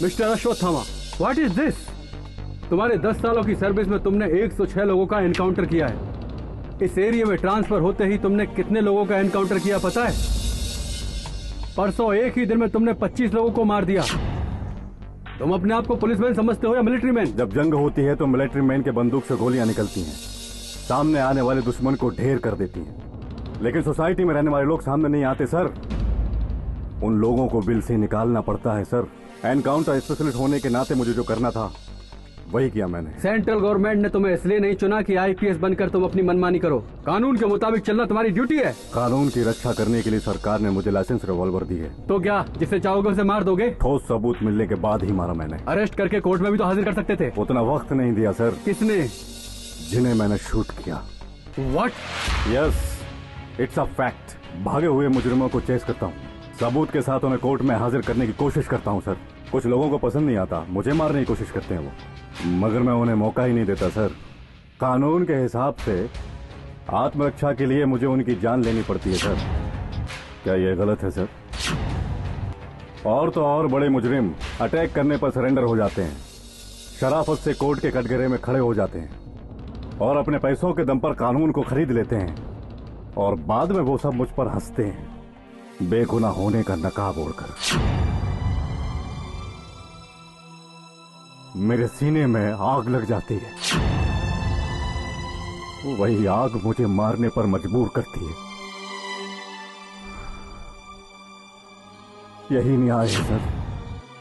Mister Ashwatthama, what is this? तुम्हारे 10 सालों की सर्विस में तुमने 106 लोगों का एनकाउंटर किया है। इस एरिया में ट्रांसफर होते ही तुमने कितने लोगों का एनकाउंटर किया पता है? परसों एक ही दिन में तुमने 25 लोगों को मार दिया। तुम अपने आप को पुलिसमैन समझते हो या मिलिट्री मैन? जब जंग होती है तो मिलिट्री मैन के बंदूक से गोलियां निकलती हैं, सामने आने वाले दुश्मन को ढेर कर देती हैं। लेकिन सोसाइटी में रहने वाले लोग सामने नहीं आते सर, उन लोगों को बिल से निकालना पड़ता है सर। एनकाउंटर स्पेशलिस्ट होने के नाते मुझे जो करना था वही किया मैंने। सेंट्रल गवर्नमेंट ने तुम्हें इसलिए नहीं चुना कि आईपीएस बनकर तुम अपनी मनमानी करो। कानून के मुताबिक चलना तुम्हारी ड्यूटी है। कानून की रक्षा करने के लिए सरकार ने मुझे लाइसेंस रिवॉल्वर दी है। तो क्या जिसे चाहोगे उसे मार दोगे? ठोस सबूत मिलने के बाद ही मारा मैंने। अरेस्ट करके कोर्ट में भी तो हाजिर कर सकते थे। उतना वक्त नहीं दिया सर। किसने? जिन्हें मैंने शूट किया। What? Yes, it's a fact. भागे हुए मुजरिमों को चेस करता हूँ, सबूत के साथ उन्हें कोर्ट में हाजिर करने की कोशिश करता हूँ सर। कुछ लोगों को पसंद नहीं आता, मुझे मारने की कोशिश करते हैं वो, मगर मैं उन्हें मौका ही नहीं देता सर। कानून के हिसाब से आत्मरक्षा के लिए मुझे उनकी जान लेनी पड़ती है सर। क्या यह गलत है सर? और तो और बड़े मुजरिम अटैक करने पर सरेंडर हो जाते हैं, शराफत से कोर्ट के कटघरे में खड़े हो जाते हैं और अपने पैसों के दम पर कानून को खरीद लेते हैं, और बाद में वो सब मुझ पर हंसते हैं बेगुनाह होने का नकाब ओढ़कर। मेरे सीने में आग लग जाती है, वही आग मुझे मारने पर मजबूर करती है। यही न्याय है सर।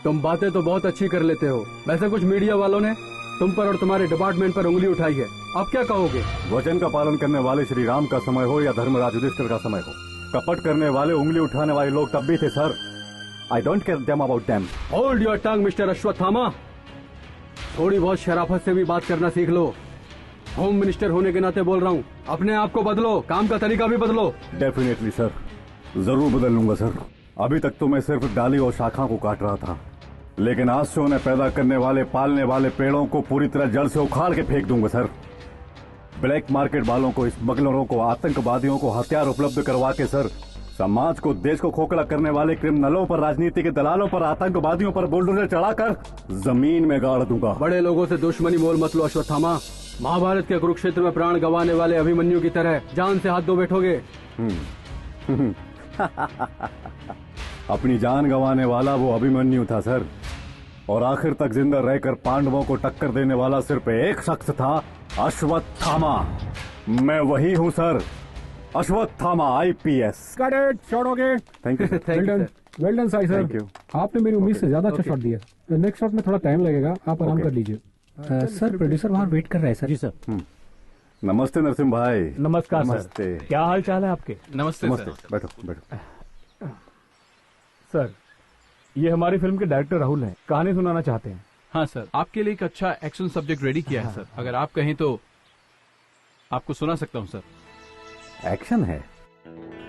तुम बातें तो बहुत अच्छी कर लेते हो, वैसे कुछ मीडिया वालों ने तुम पर और तुम्हारे डिपार्टमेंट पर उंगली उठाई है। अब क्या कहोगे? वचन का पालन करने वाले श्री राम का समय हो या धर्मराज युधिष्ठिर का समय हो, कपट करने वाले, उंगली उठाने वाले लोग तब भी थे sir. I don't care them about them. Hold your tongue mister Ashwatthama. थोड़ी बहुत शराफत से भी बात करना सीख लो। होम मिनिस्टर होने के नाते बोल रहा हूँ, अपने आप को बदलो, काम का तरीका भी बदलो। डेफिनेटली सर, जरूर बदल लूंगा सर। अभी तक तो मैं सिर्फ डाली और शाखा को काट रहा था, लेकिन आज से उन्हें पैदा करने वाले, पालने वाले पेड़ों को पूरी तरह जड़ से उखाड़ के फेंक दूंगा सर। ब्लैक मार्केट वालों को, स्मगलरों को, आतंकवादियों को हथियार उपलब्ध करवा के सर, समाज को, देश को खोखला करने वाले क्रिमिनलों पर, राजनीति के दलालों पर, आतंकवादियों पर बुलडोजर चढ़ाकर जमीन में गाड़ दूंगा। बड़े लोगों से दुश्मनी मोल मत लो अश्वत्थामा। महाभारत के कुरुक्षेत्र में प्राण गंवाने वाले अभिमन्यु की तरह जान से हाथ धो बैठोगे। अपनी जान गंवाने वाला वो अभिमन्यु था सर, और आखिर तक जिंदा रहकर पांडवों को टक्कर देने वाला सिर्फ एक शख्स था, अश्वत्थामा। मैं वही हूँ सर, अश्वत्थामा आईपीएस। छोड़ोगे? Thank you sir. Well done Sai sir, आपने मेरी उम्मीद से ज्यादा अच्छा शॉट दिया। नेक्स्ट शॉट में थोड़ा टाइम लगेगा, आप आराम कर लीजिए। सर प्रोड्यूसर वहाँ वेट कर रहा है सर। जी सर। नमस्ते नरसिम्हा भाई। नमस्कार नमस्ते। सर, क्या हाल चाल है आपके? नमस्ते नमस्ते, सर। बैठो बैठो। सर, ये हमारी फिल्म के डायरेक्टर राहुल हैं, कहानी सुनाना चाहते हैं। हाँ सर, आपके लिए एक अच्छा एक्शन सब्जेक्ट रेडी किया है सर। अगर आप कहें तो आपको सुना सकता हूँ सर। एक्शन है?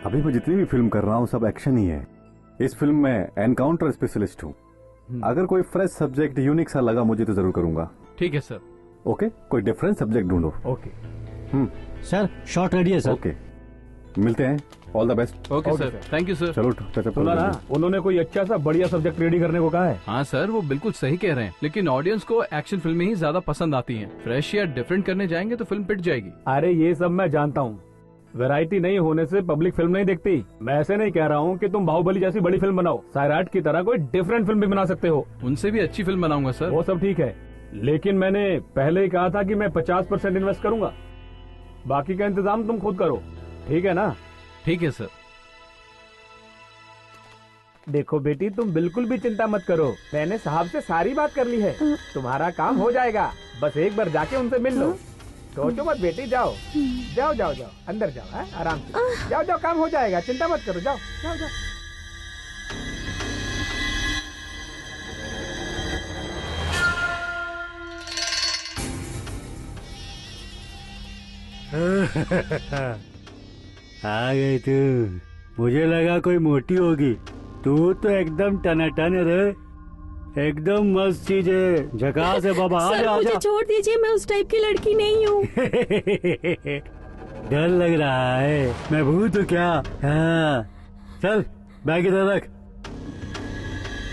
अभी मैं जितनी भी फिल्म कर रहा हूँ सब एक्शन ही है। इस फिल्म में एनकाउंटर स्पेशलिस्ट हूँ। अगर कोई फ्रेश सब्जेक्ट यूनिक सा लगा मुझे तो जरूर करूंगा। ठीक है सर। ओके, कोई डिफरेंट सब्जेक्ट ढूंढो। ओके सर, शॉट रेडी है सर। ओके, मिलते हैं। All the best. Okay sir, thank you sir. चलो टचअप सुना ना, उन्होंने कोई अच्छा सा बढ़िया सब्जेक्ट रेडी करने को कहा है। हाँ सर, वो बिल्कुल सही कह रहे हैं, लेकिन ऑडियंस को एक्शन फिल्में ही ज्यादा पसंद आती हैं। फ्रेश या डिफरेंट करने जाएंगे तो फिल्म पिट जाएगी। अरे ये सब मैं जानता हूँ, वैरायटी नहीं होने से पब्लिक फिल्म नहीं देखती। मैं ऐसे नहीं कह रहा हूँ कि तुम बाहुबली जैसी बड़ी फिल्म बनाओ, सैराट की तरह कोई डिफरेंट फिल्म भी बना सकते हो। उनसे भी अच्छी फिल्म बनाऊंगा सर। वो सब ठीक है, लेकिन मैंने पहले ही कहा था कि मैं 50% इन्वेस्ट करूंगा, बाकी का इंतजाम तुम खुद करो, ठीक है ना? ठीक है सर। देखो बेटी, तुम बिल्कुल भी चिंता मत करो, मैंने साहब से सारी बात कर ली है, तुम्हारा काम हो जाएगा। बस एक बार जाके उनसे मिल लो। सोचो मत बेटी, जाओ जाओ जाओ जाओ, अंदर जाओ, आराम से जाओ जाओ, काम हो जाएगा, चिंता मत करो, जाओ जाओ जाओ। आ गई तू। मुझे लगा कोई मोटी होगी, तू तो एकदम टनाटन है रे, एकदम मस्त चीज है, झकास है बाबा। सर आजा मुझे आजा। छोड़ दीजिए, मैं उस टाइप की लड़की नहीं हूँ। डर लग रहा है, मैं भूत हूँ क्या? हाँ चल बैग इधर रख।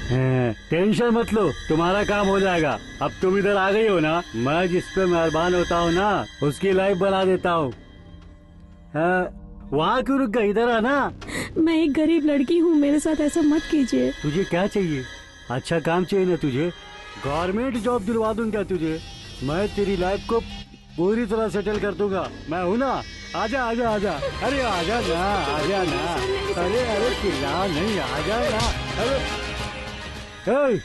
हाँ, टेंशन मत लो, तुम्हारा काम हो जाएगा। अब तुम इधर आ गई हो ना, मैं जिस पे मेहरबान होता हूँ ना, उसकी लाइफ बना देता हूँ। हाँ, वहाँ क्यों रुक गई? इधर आना। मैं एक गरीब लड़की हूँ, मेरे साथ ऐसा मत कीजिए। तुझे क्या चाहिए? अच्छा काम चाहिए ना तुझे? गवर्नमेंट जॉब दिलवा दूं क्या तुझे? मैं तेरी लाइफ को पूरी तरह सेटल कर दूंगा, मैं हूँ ना। आजा आजा आजा, अरे आजा ना, आजा ना। अरे अरे चिल्ला नहीं, आजा ना। अरे ए,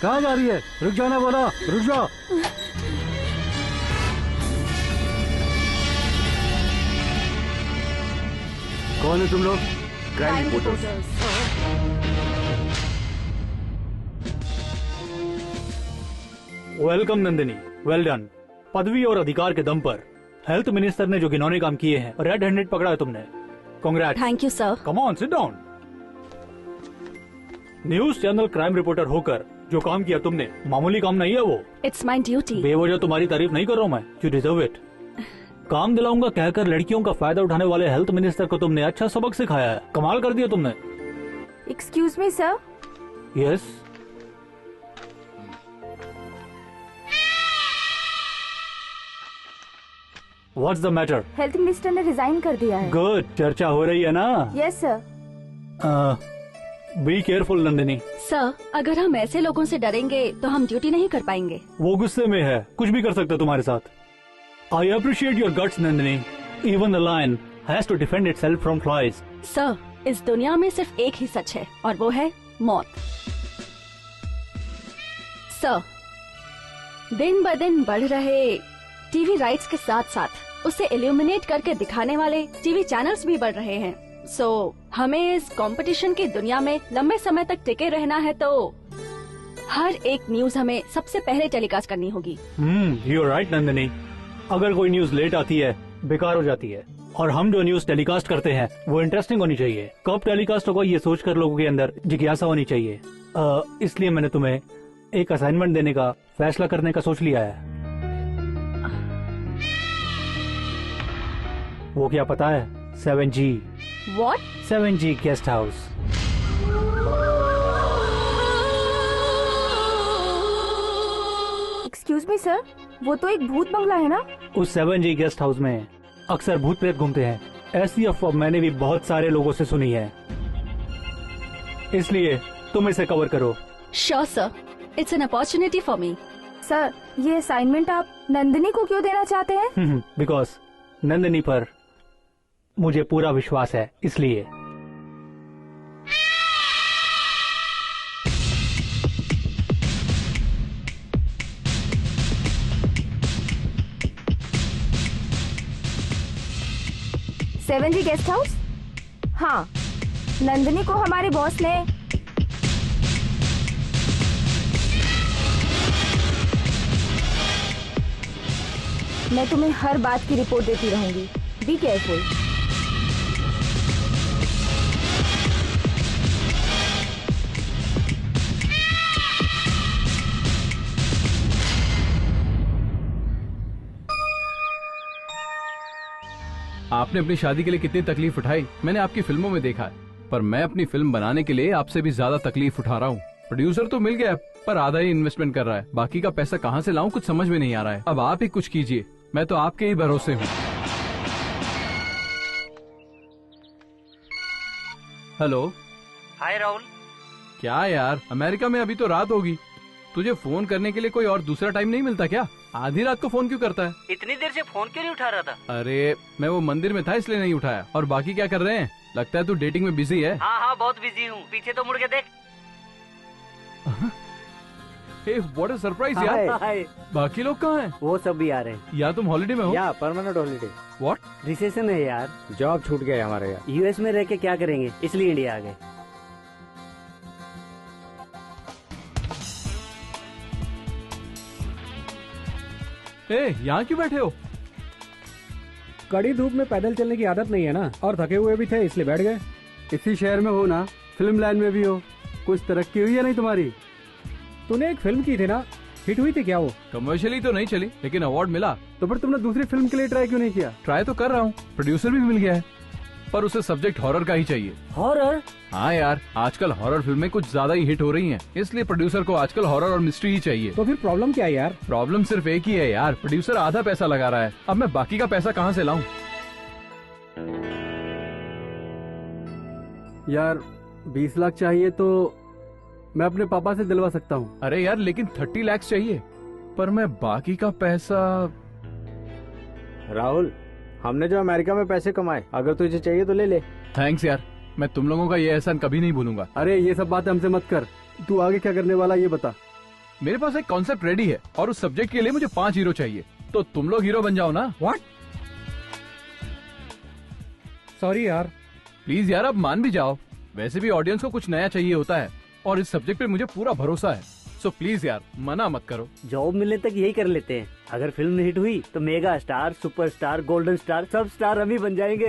कहाँ जा रही है? रुक जाना बोला, रुक जाओ। कौन है तुम लोग? Crime reporters. Welcome Nandini, well done. पदवी और अधिकार के दम पर हेल्थ मिनिस्टर ने जो घिनौने काम किए हैं, रेड हैंडेड पकड़ा है तुमने। Congrats. Thank you sir. Come on, sit down. News channel crime reporter होकर जो काम किया तुमने, मामूली काम नहीं है वो। It's my duty. बेवजह तुम्हारी तारीफ नहीं कर रहा हूँ मैं, यू डिजर्व इट। काम दिलाऊंगा कहकर लड़कियों का फायदा उठाने वाले हेल्थ मिनिस्टर को तुमने अच्छा सबक सिखाया है, कमाल कर दिया तुमने। Excuse me sir. Yes. What's the matter? Health minister ने रिजाइन कर दिया है। गुड, चर्चा हो रही है ना? Yes sir. Be careful Nandini. Sir अगर हम ऐसे लोगों से डरेंगे तो हम ड्यूटी नहीं कर पाएंगे। वो गुस्से में है, कुछ भी कर सकता है तुम्हारे साथ। I appreciate your guts Nandini. Even the lion has to defend itself from flies. Sir इस दुनिया में सिर्फ एक ही सच है और वो है मौत। सर दिन ब दिन बढ़ रहे टीवी राइट्स के साथ साथ उसे इल्यूमिनेट करके दिखाने वाले टीवी चैनल्स भी बढ़ रहे हैं। सो हमें इस कंपटीशन की दुनिया में लंबे समय तक टिके रहना है तो हर एक न्यूज हमें सबसे पहले टेलीकास्ट करनी होगी। You are right Nandini. अगर कोई न्यूज लेट आती है बेकार हो जाती है, और हम जो न्यूज टेलीकास्ट करते हैं वो इंटरेस्टिंग होनी चाहिए। कब टेलीकास्ट होगा ये सोचकर लोगों के अंदर जिज्ञासा होनी चाहिए। इसलिए मैंने तुम्हें एक असाइनमेंट देने का फैसला करने का सोच लिया है। वो क्या पता है? 7G। What? 7G guest house. Excuse me sir, वो तो एक भूत बंगला है ना? उस 7G गेस्ट हाउस में अक्सर भूत प्रेत घूमते हैं। ऐसी अफवाह मैंने भी बहुत सारे लोगों से सुनी है, इसलिए तुम इसे कवर करो। Sure sir, it's an opportunity for me. Sir ये असाइनमेंट आप नंदिनी को क्यों देना चाहते हैं? बिकॉज नंदिनी पर मुझे पूरा विश्वास है, इसलिए। सेवन जी गेस्ट हाउस? हाँ, नंदिनी को हमारे बॉस ने मैं तुम्हें हर बात की रिपोर्ट देती रहूंगी। Be careful. आपने अपनी शादी के लिए कितनी तकलीफ उठाई मैंने आपकी फिल्मों में देखा है, पर मैं अपनी फिल्म बनाने के लिए आपसे भी ज्यादा तकलीफ उठा रहा हूँ। प्रोड्यूसर तो मिल गया पर आधा ही इन्वेस्टमेंट कर रहा है, बाकी का पैसा कहाँ से लाऊं कुछ समझ में नहीं आ रहा है। अब आप ही कुछ कीजिए, मैं तो आपके ही भरोसे हूँ। हेलो। हाय राहुल। क्या यार, अमेरिका में अभी तो रात होगी, तुझे फोन करने के लिए कोई और दूसरा टाइम नहीं मिलता क्या? आधी रात को फोन क्यों करता है? इतनी देर से फोन क्यों नहीं उठा रहा था? अरे मैं वो मंदिर में था इसलिए नहीं उठाया। और बाकी क्या कर रहे हैं? लगता है तू डेटिंग में बिजी है। हाँ हाँ बहुत बिजी हूँ, पीछे तो मुड़ के देख। हे व्हाट अ सरप्राइज यार। हाय। बाकी लोग कहाँ हैं? वो सब भी आ रहे हैं। या तुम हॉलिडे में हो? या परमानेंट हॉलिडे। व्हाट? रिसेशन है यार, जॉब छूट गया है हमारे यहाँ। यूएस में रह के क्या करेंगे, इसलिए इंडिया आ गए। ए, यहाँ क्यों बैठे हो? कड़ी धूप में पैदल चलने की आदत नहीं है ना, और थके हुए भी थे इसलिए बैठ गए। इसी शहर में हो ना, फिल्म लाइन में भी हो, कुछ तरक्की हुई है नहीं तुम्हारी? तूने एक फिल्म की थी ना, हिट हुई थी क्या वो? कमर्शियली तो नहीं चली, लेकिन अवार्ड मिला। तो फिर तुमने दूसरी फिल्म के लिए ट्राई क्यों नहीं किया? ट्राई तो कर रहा हूँ, प्रोड्यूसर भी मिल गया है, पर उसे सब्जेक्ट हॉरर का ही चाहिए। हॉरर? हाँ यार, आजकल हॉरर फिल्में कुछ ज्यादा ही हिट हो रही हैं, इसलिए प्रोड्यूसर को आजकल हॉरर और मिस्ट्री ही चाहिए। तो फिर प्रॉब्लम क्या है यार? प्रॉब्लम सिर्फ एक ही है यार, प्रोड्यूसर आधा पैसा लगा रहा है, अब मैं बाकी का पैसा कहाँ से लाऊं? यार 20 लाख चाहिए तो मैं अपने पापा से दिलवा सकता हूँ। अरे यार लेकिन 30 लाख चाहिए, पर मैं बाकी का पैसा। राहुल, हमने जो अमेरिका में पैसे कमाए, अगर तुझे चाहिए तो ले ले। थैंक्स यार, मैं तुम लोगों का ये एहसान कभी नहीं भूलूंगा। अरे ये सब बातें हमसे मत कर, तू आगे क्या करने वाला ये बता। मेरे पास एक कॉन्सेप्ट रेडी है और उस सब्जेक्ट के लिए मुझे 5 हीरो चाहिए, तो तुम लोग हीरो बन जाओ ना। व्हाट? सॉरी यार। प्लीज यार, अब मान भी जाओ, वैसे भी ऑडियंस को कुछ नया चाहिए होता है और इस सब्जेक्ट पे मुझे पूरा भरोसा है, सो प्लीज यार मना मत करो। जॉब मिलने तक यही कर लेते हैं, अगर फिल्म हिट हुई तो mega star, super star, golden star, सब स्टार हम ही बन जाएंगे।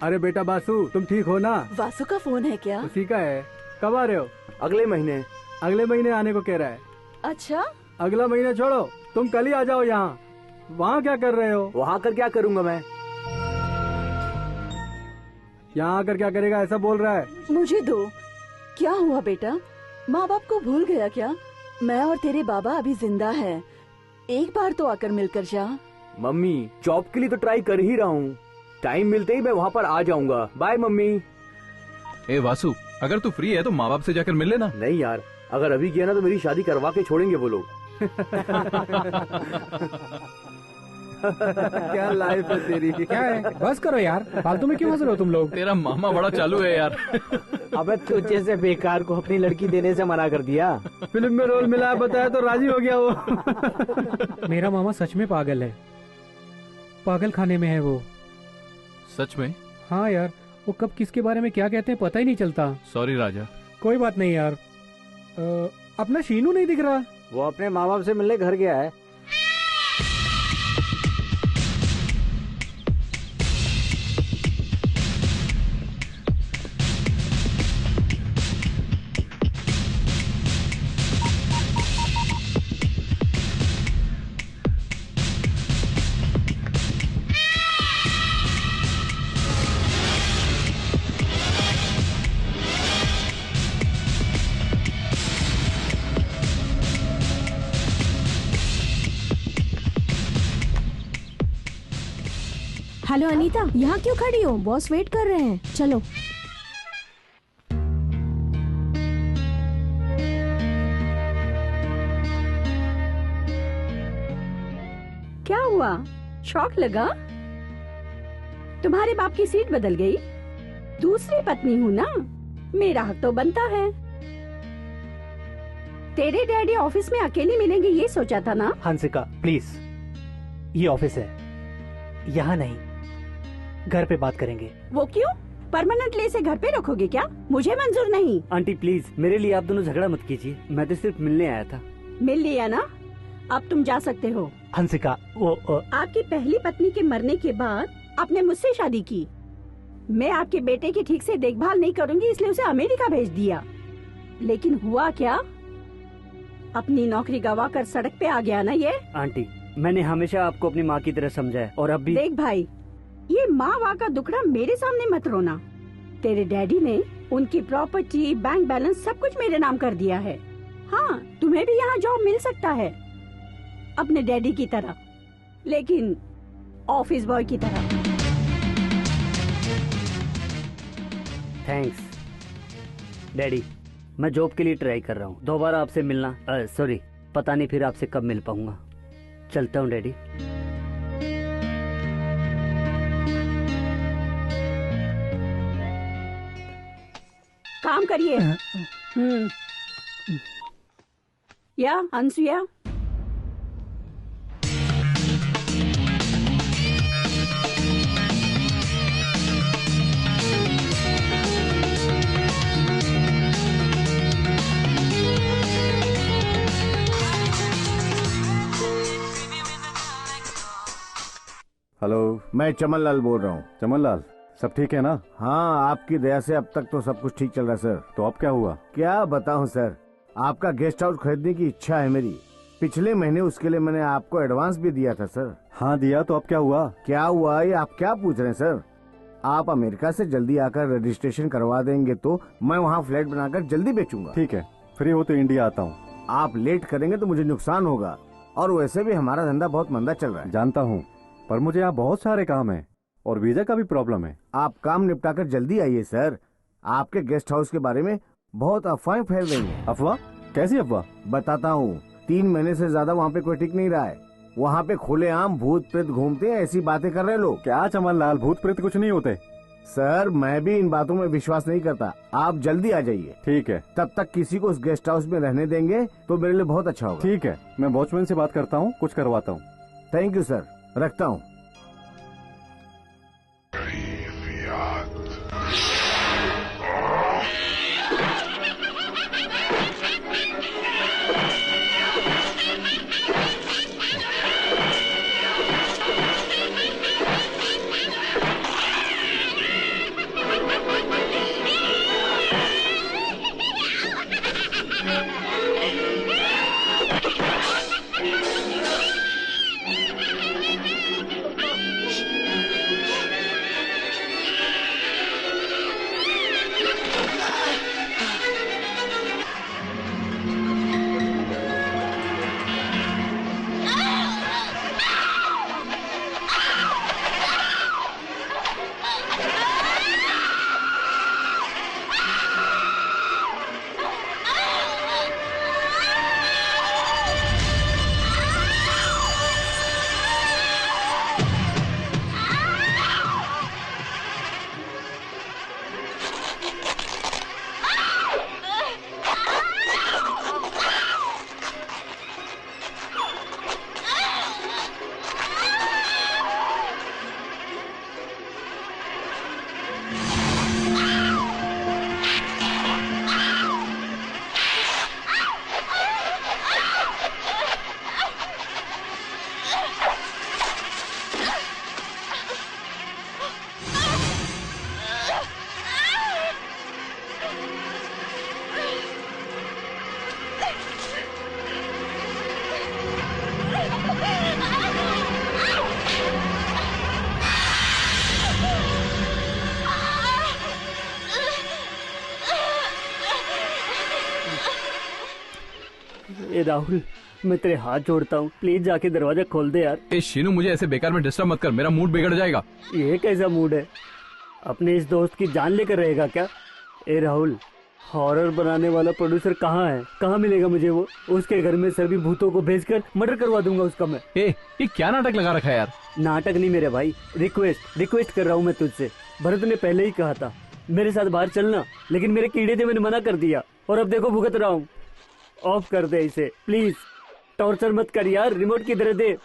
अरे बेटा बासु, तुम ठीक हो ना? वासु का फोन है क्या? उसी का है। कब आ रहे हो? अगले महीने। अगले महीने आने को कह रहा है। अच्छा, अगला महीना छोड़ो, तुम कल ही आ जाओ यहाँ। वहाँ क्या कर रहे हो? वहाँ कर क्या करूँगा मैं? यहाँ आकर क्या करेगा ऐसा बोल रहा है। मुझे दो। क्या हुआ बेटा, माँ बाप को भूल गया क्या? मैं और तेरे बाबा अभी जिंदा हैं, एक बार तो आकर मिलकर जा। मम्मी, जॉब के लिए तो ट्राई कर ही रहा हूँ, टाइम मिलते ही मैं वहाँ पर आ जाऊंगा। Bye mummy. ए वासु, अगर तू फ्री है तो माँ बाप से जाकर मिल लेना। नहीं यार, अगर अभी किया ना तो मेरी शादी करवा के छोड़ेंगे वो लोग। क्या लाइफ है तेरी। क्या है, बस करो यार, फालतू में क्यों हंस रहे हो तुम लोग? तेरा मामा बड़ा चालू है यार। अबे तुझे से बेकार को अपनी लड़की देने से मना कर दिया। फिल्म में रोल मिला है बताया तो राजी हो गया वो। मेरा मामा सच में पागल है, पागल खाने में है वो। सच में? हाँ यार, वो कब किसके बारे में क्या कहते हैं पता ही नहीं चलता। सॉरी राजा। कोई बात नहीं यार। अपना शीनू नहीं दिख रहा। वो अपने माँ बाप से मिलने घर गया है। हेलो अनीता, यहाँ क्यों खड़ी हो? बॉस वेट कर रहे हैं, चलो। क्या हुआ, शौक लगा? तुम्हारे बाप की सीट बदल गई? दूसरी पत्नी हूँ ना, मेरा हक तो बनता है। तेरे डैडी ऑफिस में अकेले मिलेंगे ये सोचा था ना? हंसिका प्लीज, ये ऑफिस है, यहाँ नहीं, घर पे बात करेंगे। वो क्यों? परमानेंटली इसे घर पे रखोगे क्या? मुझे मंजूर नहीं। आंटी प्लीज, मेरे लिए आप दोनों झगड़ा मत कीजिए, मैं तो सिर्फ मिलने आया था। मिल लिया ना, अब तुम जा सकते हो। हंसिका वो आपकी पहली पत्नी के मरने के बाद आपने मुझसे शादी की। मैं आपके बेटे की ठीक से देखभाल नहीं करूंगी इसलिए उसे अमेरिका भेज दिया। लेकिन हुआ क्या, अपनी नौकरी गवा कर सड़क पे आ गया ना ये। आंटी, मैंने हमेशा आपको अपनी माँ की तरह समझा है और अब भी। देख भाई, ये माँ वाँ का दुखड़ा मेरे सामने मत रोना। तेरे डैडी ने उनकी प्रॉपर्टी, बैंक बैलेंस सब कुछ मेरे नाम कर दिया है। हाँ, तुम्हें भी यहाँ जॉब मिल सकता है अपने डैडी की तरह, लेकिन ऑफिस बॉय की तरह। थैंक्स डैडी, मैं जॉब के लिए ट्राई कर रहा हूँ, दोबारा आपसे मिलना सॉरी, पता नहीं फिर आपसे कब मिल पाऊंगा। चलता हूँ डैडी। काम करिए। या अनसुया, मैं चमन लाल बोल रहा हूँ। चमन लाल, सब ठीक है ना? हाँ, आपकी दया से अब तक तो सब कुछ ठीक चल रहा है सर। तो अब क्या हुआ? क्या बताऊँ सर, आपका गेस्ट हाउस खरीदने की इच्छा है मेरी। पिछले महीने उसके लिए मैंने आपको एडवांस भी दिया था सर। हाँ दिया, तो अब क्या हुआ? क्या हुआ ये आप क्या पूछ रहे हैं सर? आप अमेरिका से जल्दी आकर रजिस्ट्रेशन करवा देंगे तो मैं वहाँ फ्लैट बनाकर जल्दी बेचूंगा। ठीक है, फ्री हो तो इंडिया आता हूँ। आप लेट करेंगे तो मुझे नुकसान होगा, और वैसे भी हमारा धंधा बहुत मंदा चल रहा है। जानता हूँ, पर मुझे यहाँ बहुत सारे काम है और वीजा का भी प्रॉब्लम है। आप काम निपटाकर जल्दी आइए सर। आपके गेस्ट हाउस के बारे में बहुत अफवाहें फैल रही हैं। अफवाह? कैसी अफवाह? बताता हूँ। 3 महीने से ज्यादा वहाँ पे कोई टिक नहीं रहा है। वहाँ पे खुलेआम भूत प्रेत घूमते हैं, ऐसी बातें कर रहे हैं लोग। क्या चमन लाल, भूत प्रेत कुछ नहीं होते। सर मैं भी इन बातों में विश्वास नहीं करता। आप जल्दी आ जाइए। ठीक है। तब तक किसी को उस गेस्ट हाउस में रहने देंगे तो मेरे लिए बहुत अच्छा होगा। ठीक है, मैं वॉचमैन से बात करता हूँ, कुछ करवाता हूँ। थैंक यू सर, रखता हूँ। ए राहुल, मैं तेरे हाथ जोड़ता हूँ, प्लीज जाके दरवाजा खोल दे यार। ए शीनू, मुझे ऐसे बेकार में डिस्टर्ब मत कर, मेरा मूड बिगड़ जाएगा। ये कैसा मूड है? अपने इस दोस्त की जान लेकर रहेगा क्या? ए राहुल, हॉरर बनाने वाला प्रोड्यूसर कहाँ है? कहाँ मिलेगा मुझे वो? उसके घर में सभी भूतों को भेजकर मर्डर करवा दूंगा उसका मैं। ये क्या नाटक लगा रखा है यार? नाटक नहीं मेरे भाई, रिक्वेस्ट कर रहा हूँ मैं तुझसे। भरत ने पहले ही कहा था मेरे साथ बाहर चलना, लेकिन मेरे कीड़े थे, मैंने मना कर दिया, और अब देखो भुगत रहा हूँ। ऑफ कर दे इसे प्लीज, टॉर्चर मत कर यार। रिमोट किधर दे?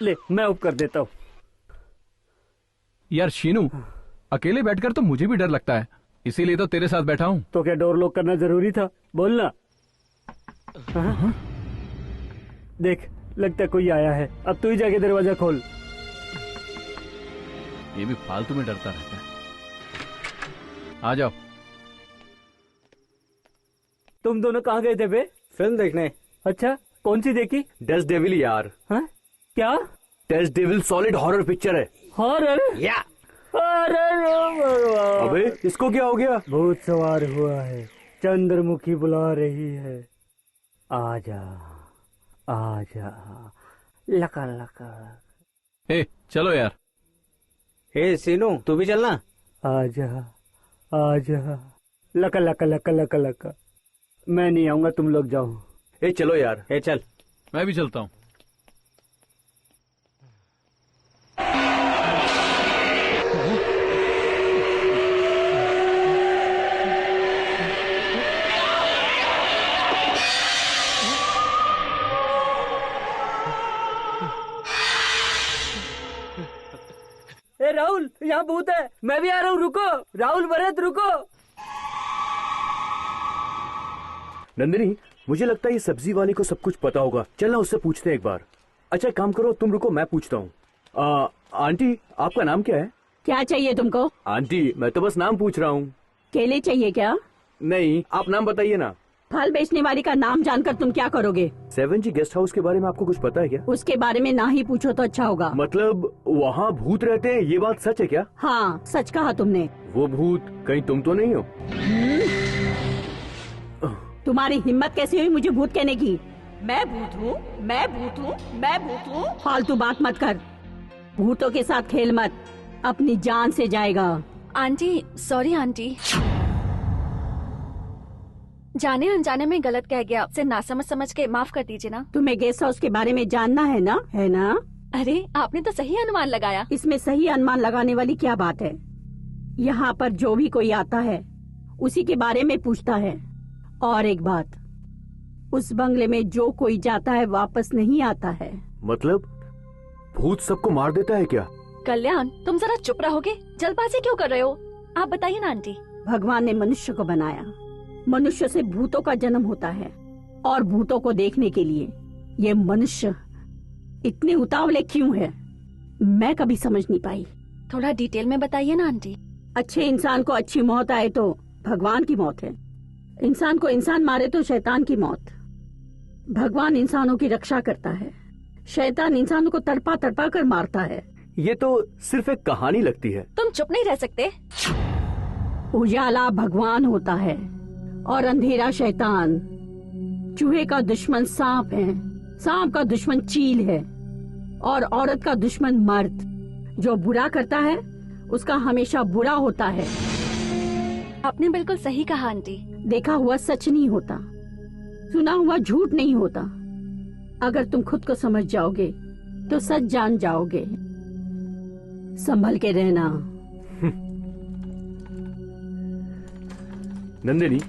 ले, मैं ऑफ कर देता हूँ। यार शीनू, अकेले बैठकर तो मुझे भी डर लगता है, इसीलिए तो तेरे साथ बैठा हूँ। तो क्या डोर लॉक करना जरूरी था? बोलना। देख, लगता है कोई आया है। अब तू ही जाके दरवाजा खोल। ये भी फालतू में डरता रहता है। आ जाओ। तुम दोनों कहाँ गए थे बे? फिल्म देखने। अच्छा, कौन सी देखी? डेस्ट डेविल यार। हाँ? क्या? डेस्ट डेविल सॉलिड हॉरर पिक्चर है। हॉरर? या। अरे अबे इसको क्या हो गया? भूत सवार हुआ है, चंद्रमुखी बुला रही है। आजा आजा, लका लका। ए चलो यार। हे सीनू, तू भी चलना। आजा आजा, लका लका लका लका लका। मैं नहीं आऊंगा, तुम लोग जाओ। ए चलो यार। ए चल। मैं भी चलता हूँ। ए राहुल, यहाँ भूत है, मैं भी आ रहा हूँ, रुको। राहुल, भरत, रुको। नंदिनी, मुझे लगता है ये सब्जी वाले को सब कुछ पता होगा। चलना उससे पूछते हैं एक बार। अच्छा, काम करो, तुम रुको, मैं पूछता हूँ। आंटी आपका नाम क्या है? क्या चाहिए तुमको? आंटी मैं तो बस नाम पूछ रहा हूँ। केले चाहिए क्या? नहीं, आप नाम बताइए ना। फल बेचने वाली का नाम जानकर तुम क्या करोगे? 7G गेस्ट हाउस के बारे में आपको कुछ पता है क्या? उसके बारे में ना ही पूछो तो अच्छा होगा। मतलब वहाँ भूत रहते हैं, ये बात सच है क्या? हाँ, सच कहा तुमने। वो भूत कहीं तुम तो नहीं हो? तुम्हारी हिम्मत कैसी हुई मुझे भूत कहने की? मैं भूत हूँ, मैं भूत हूँ, मैं भूत हूँ। फालतू बात मत कर, भूतों के साथ खेल मत, अपनी जान से जाएगा। आंटी सॉरी आंटी, जाने अनजाने में गलत कह गया, आपसे नासमझ समझ के माफ कर दीजिए ना। तुम्हें गेस्ट हाउस के बारे में जानना है ना? है ना? अरे आपने तो सही अनुमान लगाया। इसमें सही अनुमान लगाने वाली क्या बात है? यहाँ पर जो भी कोई आता है उसी के बारे में पूछता है। और एक बात, उस बंगले में जो कोई जाता है वापस नहीं आता है। मतलब भूत सबको मार देता है क्या? कल्याण तुम जरा चुप रहोगे, जल्दबाजी क्यों कर रहे हो? आप बताइए ना आंटी। भगवान ने मनुष्य को बनाया, मनुष्य से भूतों का जन्म होता है, और भूतों को देखने के लिए ये मनुष्य इतने उतावले क्यों है, मैं कभी समझ नहीं पाई। थोड़ा डिटेल में बताइए ना आंटी। अच्छे इंसान को अच्छी मौत आए तो भगवान की मौत है, इंसान को इंसान मारे तो शैतान की मौत। भगवान इंसानों की रक्षा करता है, शैतान इंसानों को तड़पा तड़पा कर मारता है। ये तो सिर्फ एक कहानी लगती है। तुम चुप नहीं रह सकते? उजाला भगवान होता है और अंधेरा शैतान। चूहे का दुश्मन सांप है, सांप का दुश्मन चील है, और औरत का दुश्मन मर्द। जो बुरा करता है उसका हमेशा बुरा होता है। आपने बिल्कुल सही कहा आंटी। देखा हुआ सच नहीं होता, सुना हुआ झूठ नहीं होता। अगर तुम खुद को समझ जाओगे तो सच जान जाओगे। संभल के रहना। नंदिनी,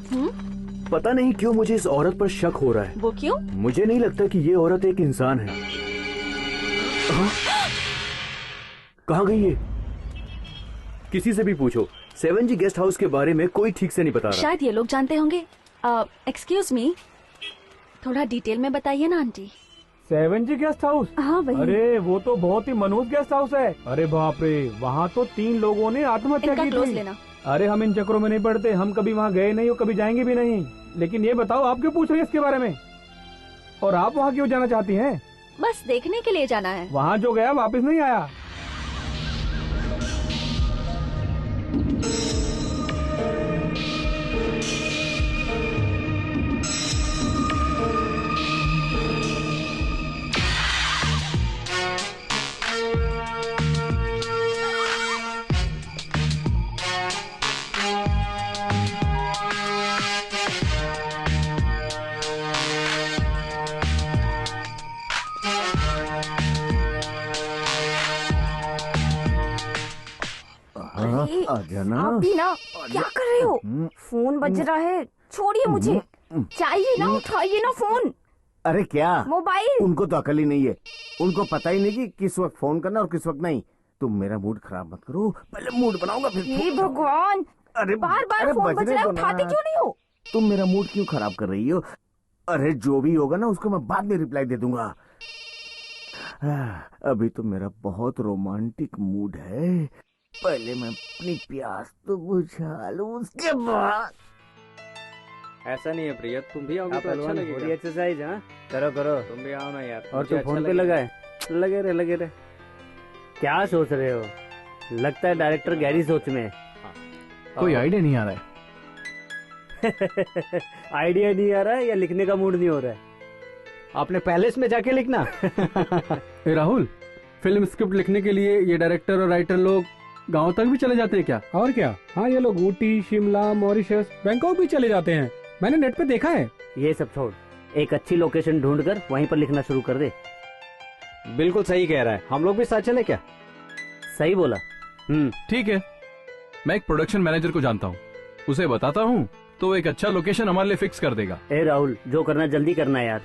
पता नहीं क्यों मुझे इस औरत पर शक हो रहा है। वो क्यों? मुझे नहीं लगता कि ये औरत एक इंसान है। कहाँ गई ये? किसी से भी पूछो, 7G गेस्ट हाउस के बारे में कोई ठीक से नहीं बता रहा। शायद ये लोग जानते होंगे। एक्सक्यूज मी, थोड़ा डिटेल में बताइए ना आंटी। 7G guest house? हाँ वही। अरे वो तो बहुत ही मनहूस गेस्ट हाउस है। अरे बाप रे, वहाँ तो 3 लोगों ने आत्महत्या की क्लोज थी। लेना। अरे हम इन चक्रों में नहीं पड़ते, हम कभी वहाँ गए नहीं और कभी जाएंगे भी नहीं। लेकिन ये बताओ, आप क्यों पूछ रही है इसके बारे में? और आप वहाँ क्यों जाना चाहती हैं? बस देखने के लिए जाना है। वहाँ जो गया वापस नहीं आया। आप भी ना क्या कर रहे हो? फोन बज रहा है, छोड़िए मुझे। चाहिए ना, उठाइए ना फोन। अरे क्या मोबाइल? उनको तो अकल ही नहीं है, उनको पता ही नहीं कि किस वक्त फोन करना और किस वक्त नहीं। तुम मेरा मूड खराब मत करो, पहले मूड बनाऊंगा फिर। हे भगवान, अरे बार बार फोन बज रहा है, उठाते क्यों नहीं हो? तुम मेरा मूड क्यों खराब कर रही हो? अरे जो भी होगा ना उसको मैं बाद में रिप्लाई दे दूंगा। अभी तो मेरा बहुत रोमांटिक मूड है, पहले मैं अपनी प्यास तो बुझा लूं, उसके बाद। ऐसा नहीं है प्रिया, तुम भी आओगे तो अच्छा लगेगा। एक्सरसाइज हाँ करो करो, तुम भी आओ ना यार। और तू फोन पे लगा है? लगे रहे। क्या सोच रहे हो? लगता है डायरेक्टर गहरी सोच में। कोई आइडिया नहीं आ रहा है। आइडिया नहीं आ रहा है या लिखने का मूड नहीं हो रहा है? आपने पैलेस में जाके लिखना। ए राहुल, फिल्म स्क्रिप्ट लिखने के लिए ये डायरेक्टर और राइटर लोग गांव तक भी चले जाते हैं क्या? और क्या, हाँ ये लोग ऊटी, शिमला, मॉरिशस, बैंकॉक भी चले जाते हैं। मैंने नेट पे देखा है। ये सब छोड़, एक अच्छी लोकेशन ढूंढकर वहीं पर लिखना शुरू कर दे। बिल्कुल सही कह रहा है, हम लोग भी साथ चले क्या? सही बोला। ठीक है, मैं एक प्रोडक्शन मैनेजर को जानता हूँ, उसे बताता हूँ तो एक अच्छा लोकेशन हमारे लिए फिक्स कर देगा। ए राहुल, जो करना जल्दी करना है यार।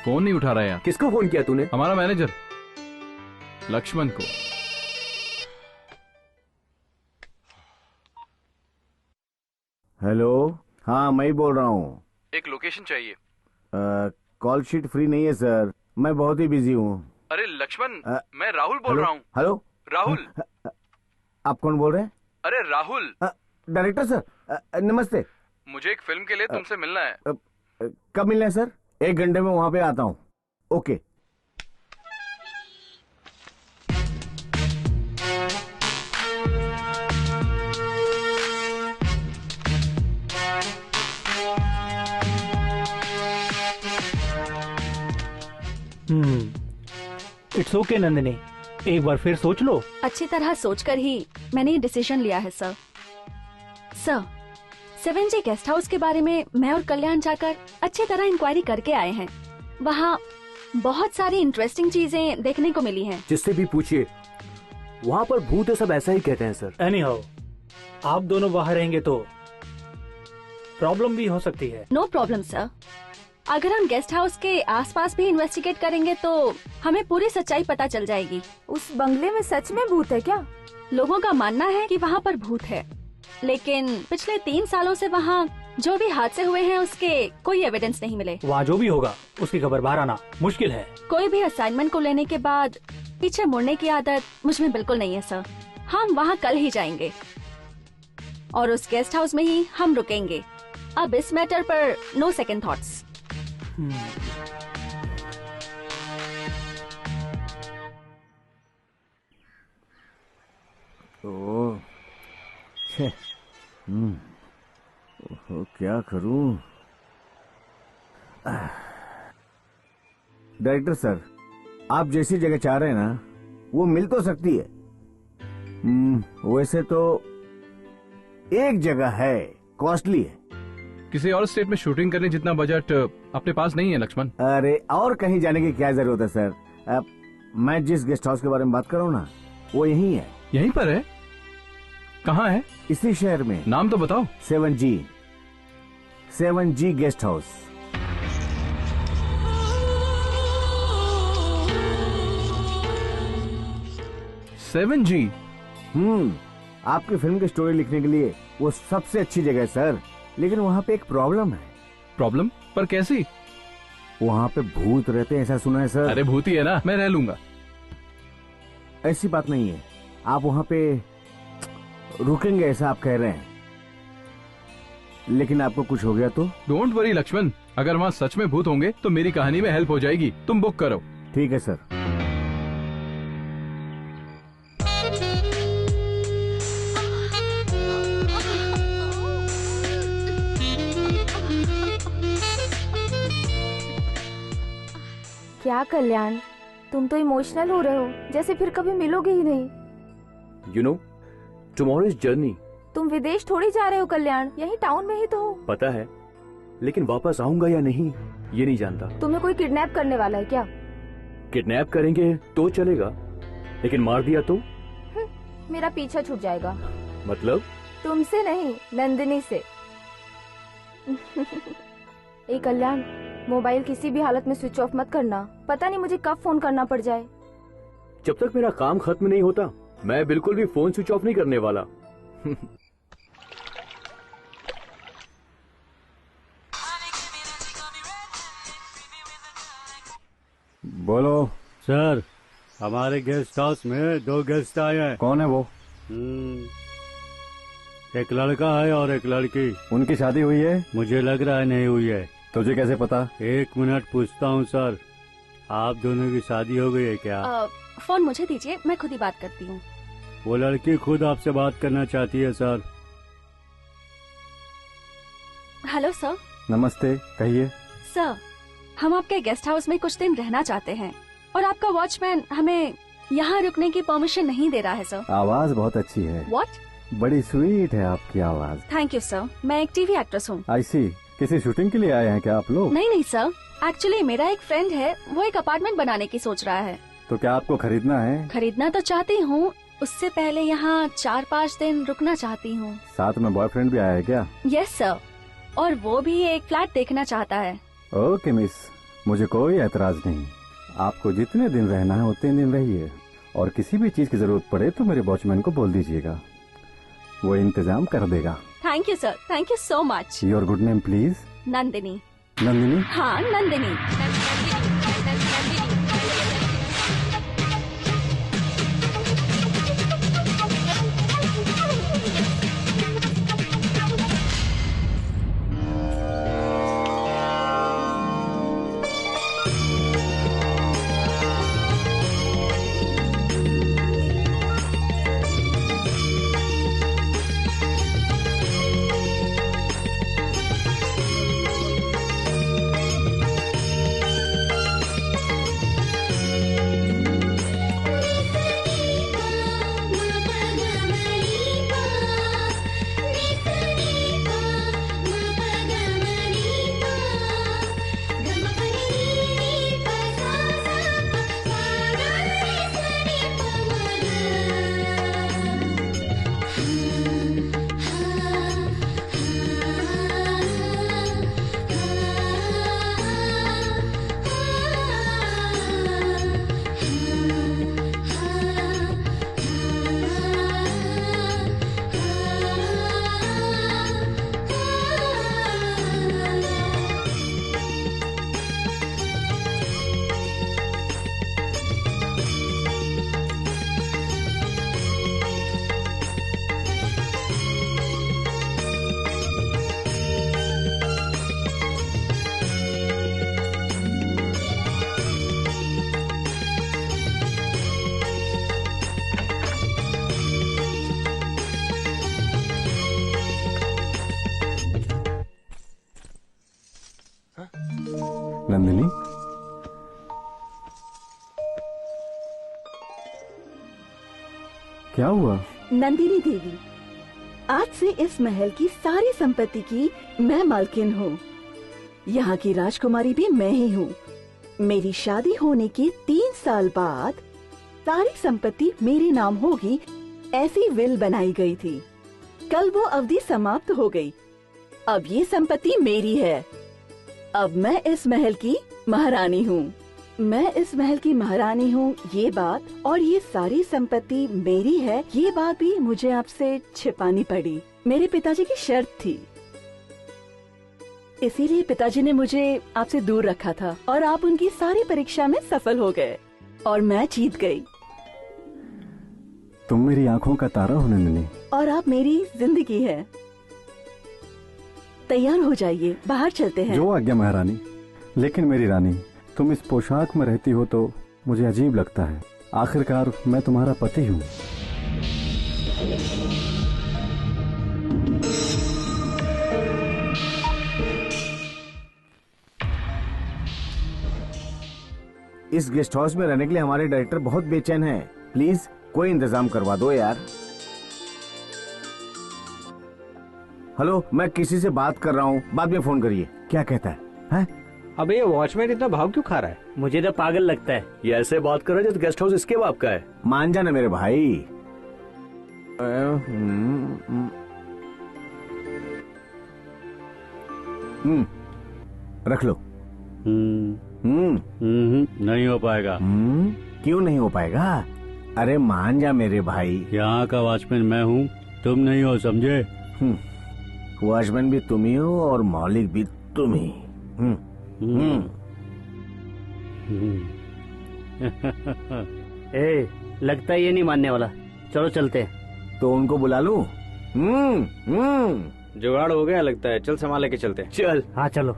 फोन नहीं उठा रहा यार। किसको फोन किया तूने? हमारा मैनेजर लक्ष्मण को। हेलो, हाँ मैं ही बोल रहा हूँ। एक लोकेशन चाहिए। कॉल शीट फ्री नहीं है सर, मैं बहुत ही बिजी हूँ। अरे लक्ष्मण, मैं राहुल बोल रहा हूँ। हेलो राहुल। आप कौन बोल रहे हैं? अरे राहुल। डायरेक्टर सर नमस्ते। मुझे एक फिल्म के लिए तुमसे मिलना है। कब मिलना है सर? 1 घंटे में वहाँ पे आता हूँ। ओके। इट्स ओके नंदिनी, एक बार फिर सोच लो। अच्छी तरह सोचकर ही मैंने ये डिसीजन लिया है sir. Sir, 7G guest house के बारे में मैं और कल्याण जाकर अच्छी तरह इंक्वायरी करके आए हैं। वहाँ बहुत सारी इंटरेस्टिंग चीजें देखने को मिली हैं। जिससे भी पूछिए वहाँ पर भूत है, सब ऐसा ही कहते हैं सर। एनी हाउ, आप दोनों बाहर रहेंगे तो प्रॉब्लम भी हो सकती है। No problem sir. अगर हम गेस्ट हाउस के आसपास भी इन्वेस्टिगेट करेंगे तो हमें पूरी सच्चाई पता चल जाएगी। उस बंगले में सच में भूत है क्या? लोगों का मानना है कि वहाँ पर भूत है, लेकिन पिछले 3 सालों से वहाँ जो भी हादसे हुए हैं उसके कोई एविडेंस नहीं मिले। वहाँ जो भी होगा उसकी खबर बाहर आना मुश्किल है। कोई भी असाइनमेंट को लेने के बाद पीछे मुड़ने की आदत मुझ में बिल्कुल नहीं है सर। हम वहाँ कल ही जाएंगे और उस गेस्ट हाउस में ही हम रुकेंगे। अब इस मैटर पर नो सेकंड थॉट्स। ओह, क्या करूं? डायरेक्टर सर, आप जैसी जगह चाह रहे हैं ना वो मिल तो सकती है। वैसे तो एक जगह है, कॉस्टली है। किसी और स्टेट में शूटिंग करने जितना बजट अपने पास नहीं है लक्ष्मण। अरे और कहीं जाने की क्या जरूरत है सर? मैं जिस गेस्ट हाउस के बारे में बात कर रहा हूँ ना वो यहीं है। यहीं पर है? कहाँ है? इसी शहर में। नाम तो बताओ। 7G guest house. सेवन जी। आपकी फिल्म की स्टोरी लिखने के लिए वो सबसे अच्छी जगह है सर, लेकिन वहाँ पे एक प्रॉब्लम है। प्रॉब्लम? पर कैसी? वहाँ पे भूत रहते हैं ऐसा सुना है सर। अरे भूत ही है ना, मैं रह लूंगा। ऐसी बात नहीं है, आप वहाँ पे रुकेंगे ऐसा आप कह रहे हैं, लेकिन आपको कुछ हो गया तो? डोंट वरी लक्ष्मण, अगर वहाँ सच में भूत होंगे तो मेरी कहानी में हेल्प हो जाएगी। तुम बुक करो। ठीक है सर। क्या कल्याण, तुम तो इमोशनल हो रहे हो, जैसे फिर कभी मिलोगे ही नहीं। You know, tomorrow is journey. तुम विदेश थोड़ी जा रहे हो कल्याण, यही टाउन में ही तो हो। पता है, लेकिन वापस आऊंगा या नहीं ये नहीं जानता। तुम्हें कोई किडनैप करने वाला है क्या? किडनैप करेंगे तो चलेगा, लेकिन मार दिया तो? मेरा पीछा छूट जाएगा। मतलब? तुमसे नहीं, नंदिनी से। ए कल्याण, मोबाइल किसी भी हालत में स्विच ऑफ मत करना, पता नहीं मुझे कब फोन करना पड़ जाए। जब तक मेरा काम खत्म नहीं होता मैं बिल्कुल भी फोन स्विच ऑफ नहीं करने वाला। बोलो सर, हमारे गेस्ट हाउस में 2 गेस्ट आए हैं। कौन है वो? एक लड़का है और एक लड़की। उनकी शादी हुई है? मुझे लग रहा है नहीं हुई है। तुझे कैसे पता? 1 मिनट पूछता हूँ सर, आप दोनों की शादी हो गई है क्या? फोन मुझे दीजिए, मैं खुद ही बात करती हूँ। वो लड़की खुद आपसे बात करना चाहती है सर। Hello sir. नमस्ते, कहिए। सर, हम आपके गेस्ट हाउस में कुछ दिन रहना चाहते हैं और आपका वॉचमैन हमें यहाँ रुकने की परमिशन नहीं दे रहा है सर। आवाज बहुत अच्छी है। व्हाट? बड़ी स्वीट है आपकी आवाज। थैंक यू सर, मैं एक टीवी एक्ट्रेस हूँ। आई सी। किसी शूटिंग के लिए आए हैं क्या आप लोग? नहीं सर, एक्चुअली मेरा एक फ्रेंड है, वो एक अपार्टमेंट बनाने की सोच रहा है। तो क्या आपको खरीदना है? खरीदना तो चाहती हूँ, उससे पहले यहाँ 4-5 दिन रुकना चाहती हूँ। साथ में बॉयफ्रेंड भी आया है क्या? यस सर, और वो भी एक फ्लैट देखना चाहता है। ओके मिस, मुझे कोई एतराज नहीं। आपको जितने दिन रहना है उतने दिन रहिए, और किसी भी चीज की जरूरत पड़े तो मेरे वॉचमैन को बोल दीजिएगा। वो इंतजाम कर देगा। Thank you sir, thank you so much. Your good name please. Nandini. Nandini? हाँ, नंदिनी। नंदिनी, क्या हुआ? नंदिनी देवी, आज से इस महल की सारी संपत्ति की मैं मालकिन हूँ। यहाँ की राजकुमारी भी मैं ही हूँ। मेरी शादी होने के 3 साल बाद सारी संपत्ति मेरे नाम होगी, ऐसी विल बनाई गई थी। कल वो अवधि समाप्त हो गई। अब ये संपत्ति मेरी है। अब मैं इस महल की महारानी हूँ। मैं इस महल की महारानी हूँ, ये बात और ये सारी संपत्ति मेरी है, ये बात भी मुझे आपसे छिपानी पड़ी। मेरे पिताजी की शर्त थी, इसीलिए पिताजी ने मुझे आपसे दूर रखा था और आप उनकी सारी परीक्षा में सफल हो गए और मैं जीत गई। तुम मेरी आंखों का तारा हो नंदिनी। और आप मेरी जिंदगी है। तैयार हो जाइए, बाहर चलते हैं। जो आज्ञा महारानी। लेकिन मेरी रानी, तुम इस पोशाक में रहती हो तो मुझे अजीब लगता है। आखिरकार मैं तुम्हारा पति हूँ। इस गेस्ट हाउस में रहने के लिए हमारे डायरेक्टर बहुत बेचैन हैं। प्लीज कोई इंतजाम करवा दो यार। हेलो, मैं किसी से बात कर रहा हूँ, बाद में फोन करिए। क्या कहता है? अबे ये वॉचमैन इतना भाव क्यों खा रहा है? मुझे तो पागल लगता है। ये ऐसे बात कर रहे हैं जब गेस्ट हाउस इसके बाप का है। मान जाना मेरे भाई। रख लो। नहीं हो पाएगा। क्यों नहीं हो पाएगा? अरे मान जा मेरे भाई। यहाँ का वॉचमैन मैं हूँ, तुम नहीं हो, समझे? वॉचमैन भी तुम ही हो और मालिक भी तुम ही। लगता है ये नहीं मानने वाला। चलो चलते हैं। तो उनको बुला लूं? जुगाड़ हो गया लगता है। चल संभाल के चलते हैं। चल। हाँ चलो।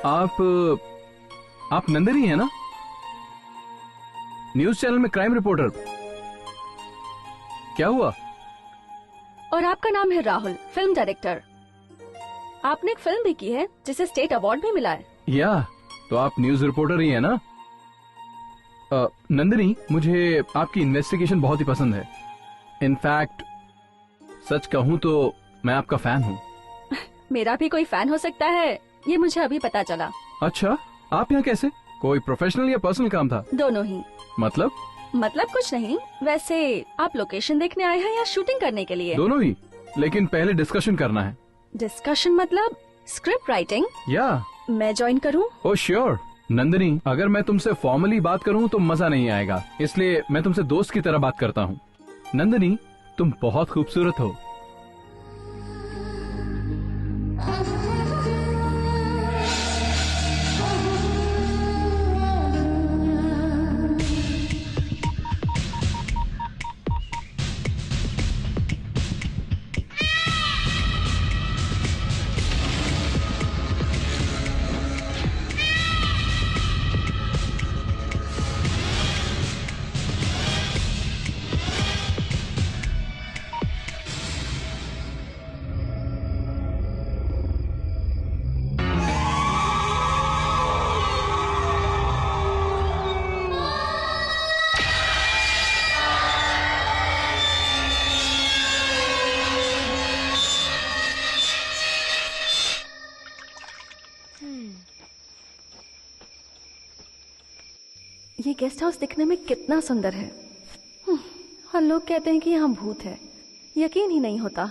आप नंदिनी है ना, न्यूज चैनल में क्राइम रिपोर्टर। क्या हुआ? और आपका नाम है राहुल, फिल्म डायरेक्टर। आपने एक फिल्म भी की है जिसे स्टेट अवार्ड भी मिला है। या तो आप न्यूज रिपोर्टर ही है ना? नंदिनी, मुझे आपकी इन्वेस्टिगेशन बहुत ही पसंद है। इनफैक्ट सच कहूँ तो मैं आपका फैन हूँ। मेरा भी कोई फैन हो सकता है, ये मुझे अभी पता चला। अच्छा, आप यहाँ कैसे? कोई प्रोफेशनल या पर्सनल काम था? दोनों ही। मतलब कुछ नहीं। वैसे आप लोकेशन देखने आए हैं या शूटिंग करने के लिए? दोनों ही, लेकिन पहले डिस्कशन करना है। डिस्कशन मतलब स्क्रिप्ट राइटिंग? या मैं ज्वाइन करूं? Oh sure. नंदिनी, अगर मैं तुमसे फॉर्मली बात करूं तो मजा नहीं आएगा, इसलिए मैं तुमसे दोस्त की तरह बात करता हूं। नंदिनी, तुम बहुत खूबसूरत हो। ये गेस्ट हाउस दिखने में कितना सुंदर है। और लोग कहते हैं कि यहाँ भूत है, यकीन ही नहीं होता।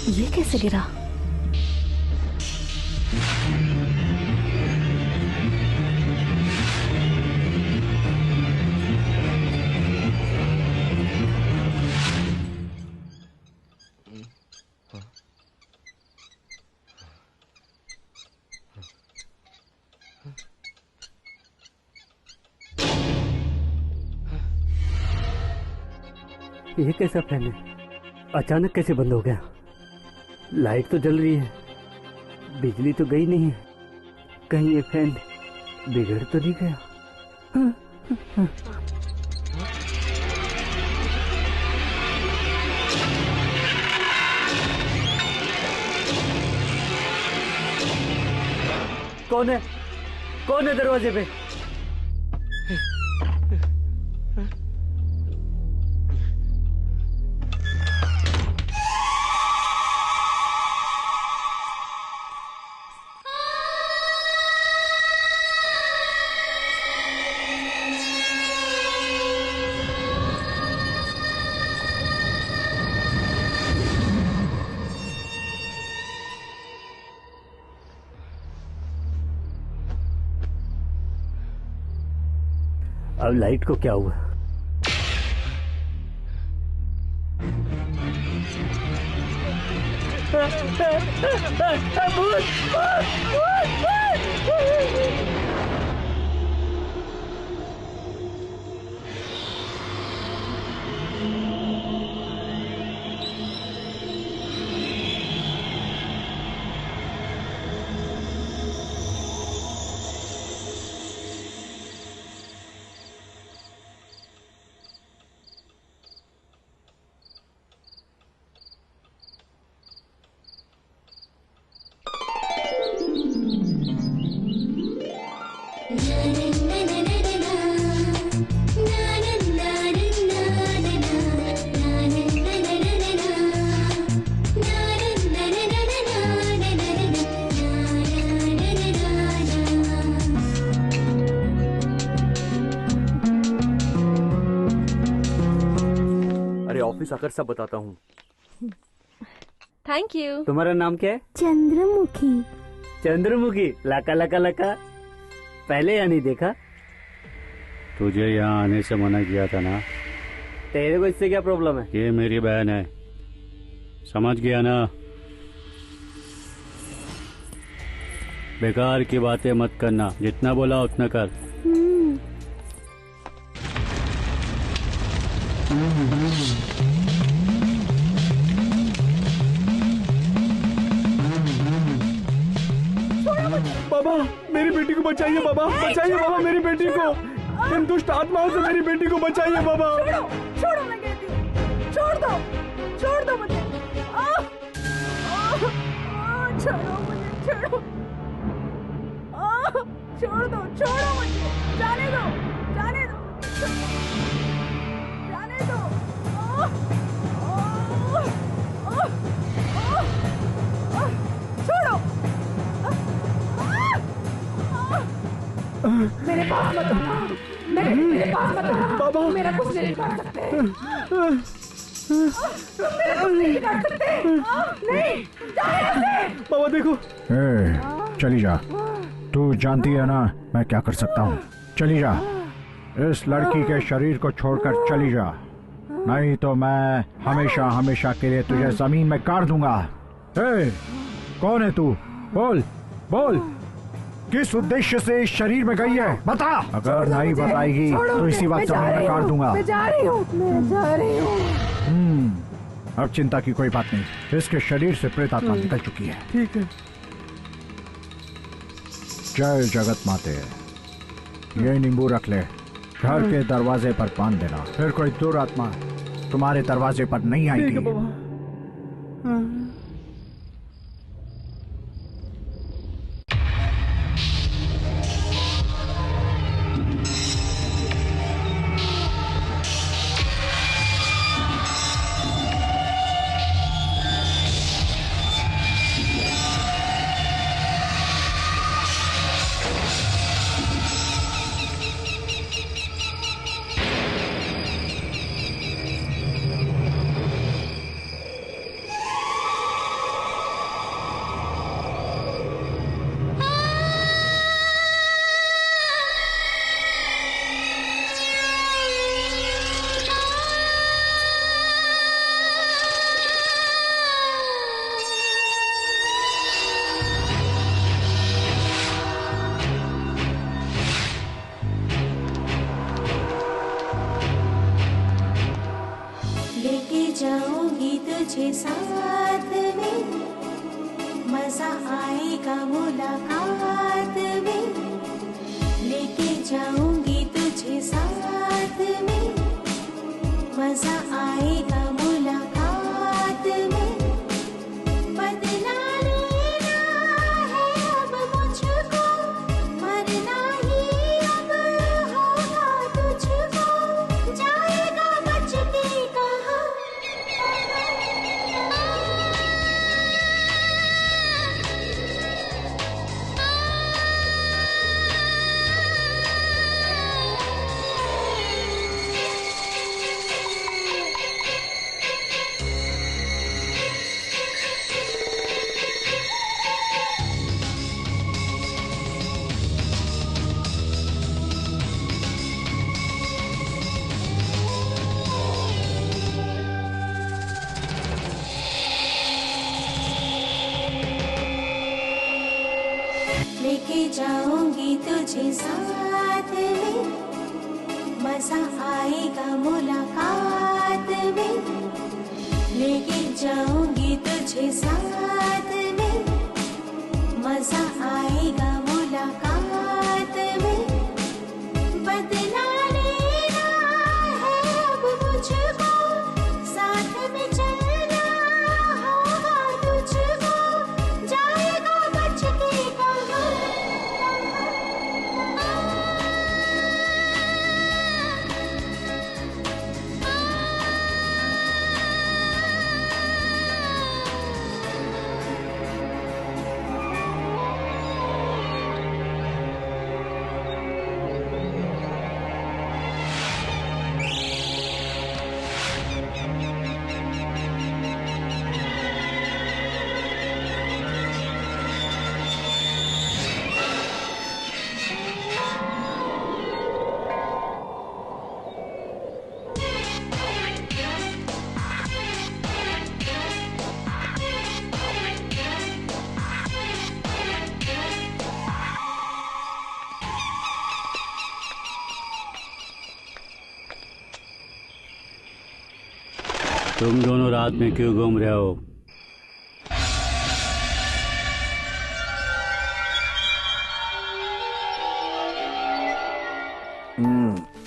ये कैसे गिरा? ये कैसा फैन है? अचानक कैसे बंद हो गया? लाइट तो जल रही है, बिजली तो गई नहीं है। कहीं ये फैन बिगड़ तो नहीं गया? कौन है? कौन है दरवाजे पे? अब लाइट को क्या हुआ? अरे ऑफिस आकर सब बताता हूँ। Thank you. तुम्हारा नाम क्या है? चंद्रमुखी। चंद्रमुखी, लका लका लका। पहले या नहीं देखा? तुझे यहाँ आने से मना किया था ना। तेरे को इससे क्या प्रॉब्लम है? ये मेरी बहन है, समझ गया ना। बेकार की बातें मत करना, जितना बोला उतना कर। बाबा मेरी बेटी को बचाइए बाबा, बचाइए बाबा मेरी बेटी को, इन दुष्ट आत्माओं से मेरी बेटी को बचाइए बाबा। छोड़ो मैं कहती हूँ, छोड़ दो मुझे। छोड़ो मुझे, छोड़ो मुझे, जाने दो जाने दो। छोड़ो। मेरे पास मत आना, मेरे पास मत आना बाबा, मेरा कुछ नहीं कर सकते। मेरा कुछ नहीं कर सकते। नहीं, बाबा देखो। चली जा, तू जानती है ना मैं क्या कर सकता हूँ। चली जा, इस लड़की के शरीर को छोड़कर चली जा, नहीं तो मैं हमेशा हमेशा के लिए तुझे जमीन में काट दूंगा। कौन है तू? बोल बोल, किस उद्देश्य से इस शरीर में गई है, बता। अगर नहीं बताएगी तो इसी वक्त जमीन में काट दूंगा। मैं जा रही हूँ। अब चिंता की कोई बात नहीं, इसके शरीर से प्रेत आत्मा निकल चुकी है। ठीक है। जय जगत माते। ये नींबू रख ले, घर के दरवाजे पर बांध देना, फिर कोई दुरात्मा तुम्हारे दरवाजे पर नहीं आएगी। ठीक है बाबा। जाऊंगी तुझे साथ में, मजा आएगा मुलाकात में। लेके जाऊंगी तुझे साथ में, मजा आएगा मुलाकात में। बदला लेना है अब मुझको, मरना ही अब होगा तुझको। जाएगा बच के कहाँ, लेके जाऊंगी तुझे साथ में, मजा आएगा मुलाकात में। लेके जाऊंगी तुझे साथ में, मजा आएगा मुलाकात में। बदला लेना है अब मुझको, साथ में चलना होगा तुझको। जाएगा बच के कहाँ, तुम दोनों रात में क्यों घूम रहे हो?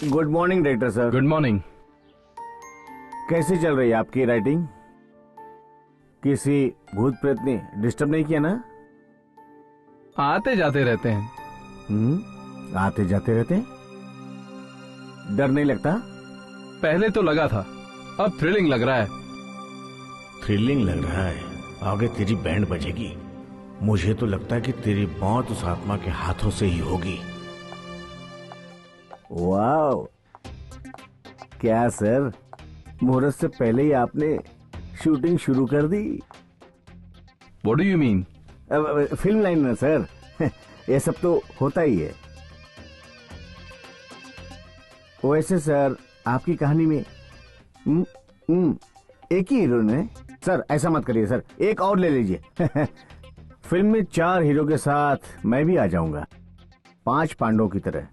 Good morning director sir. Good morning. कैसी चल रही है आपकी राइटिंग? किसी भूत प्रेत ने डिस्टर्ब नहीं किया ना? आते जाते रहते हैं। आते जाते रहते हैं? डर नहीं लगता? पहले तो लगा था, अब थ्रिलिंग लग रहा है। थ्रिलिंग लग रहा है? आगे तेरी बैंड बजेगी। मुझे तो लगता है कि तेरी मौत उस आत्मा के हाथों से ही होगी। वाओ, क्या सर, मुहूर्त से पहले ही आपने शूटिंग शुरू कर दी। What do you mean? Film line ना सर, ये सब तो होता ही है। वैसे सर, आपकी कहानी में एक ही हीरो है सर। ऐसा मत करिए सर, एक और ले लीजिए। फिल्म में 4 हीरो के साथ मैं भी आ जाऊंगा, 5 पांडवों की तरह।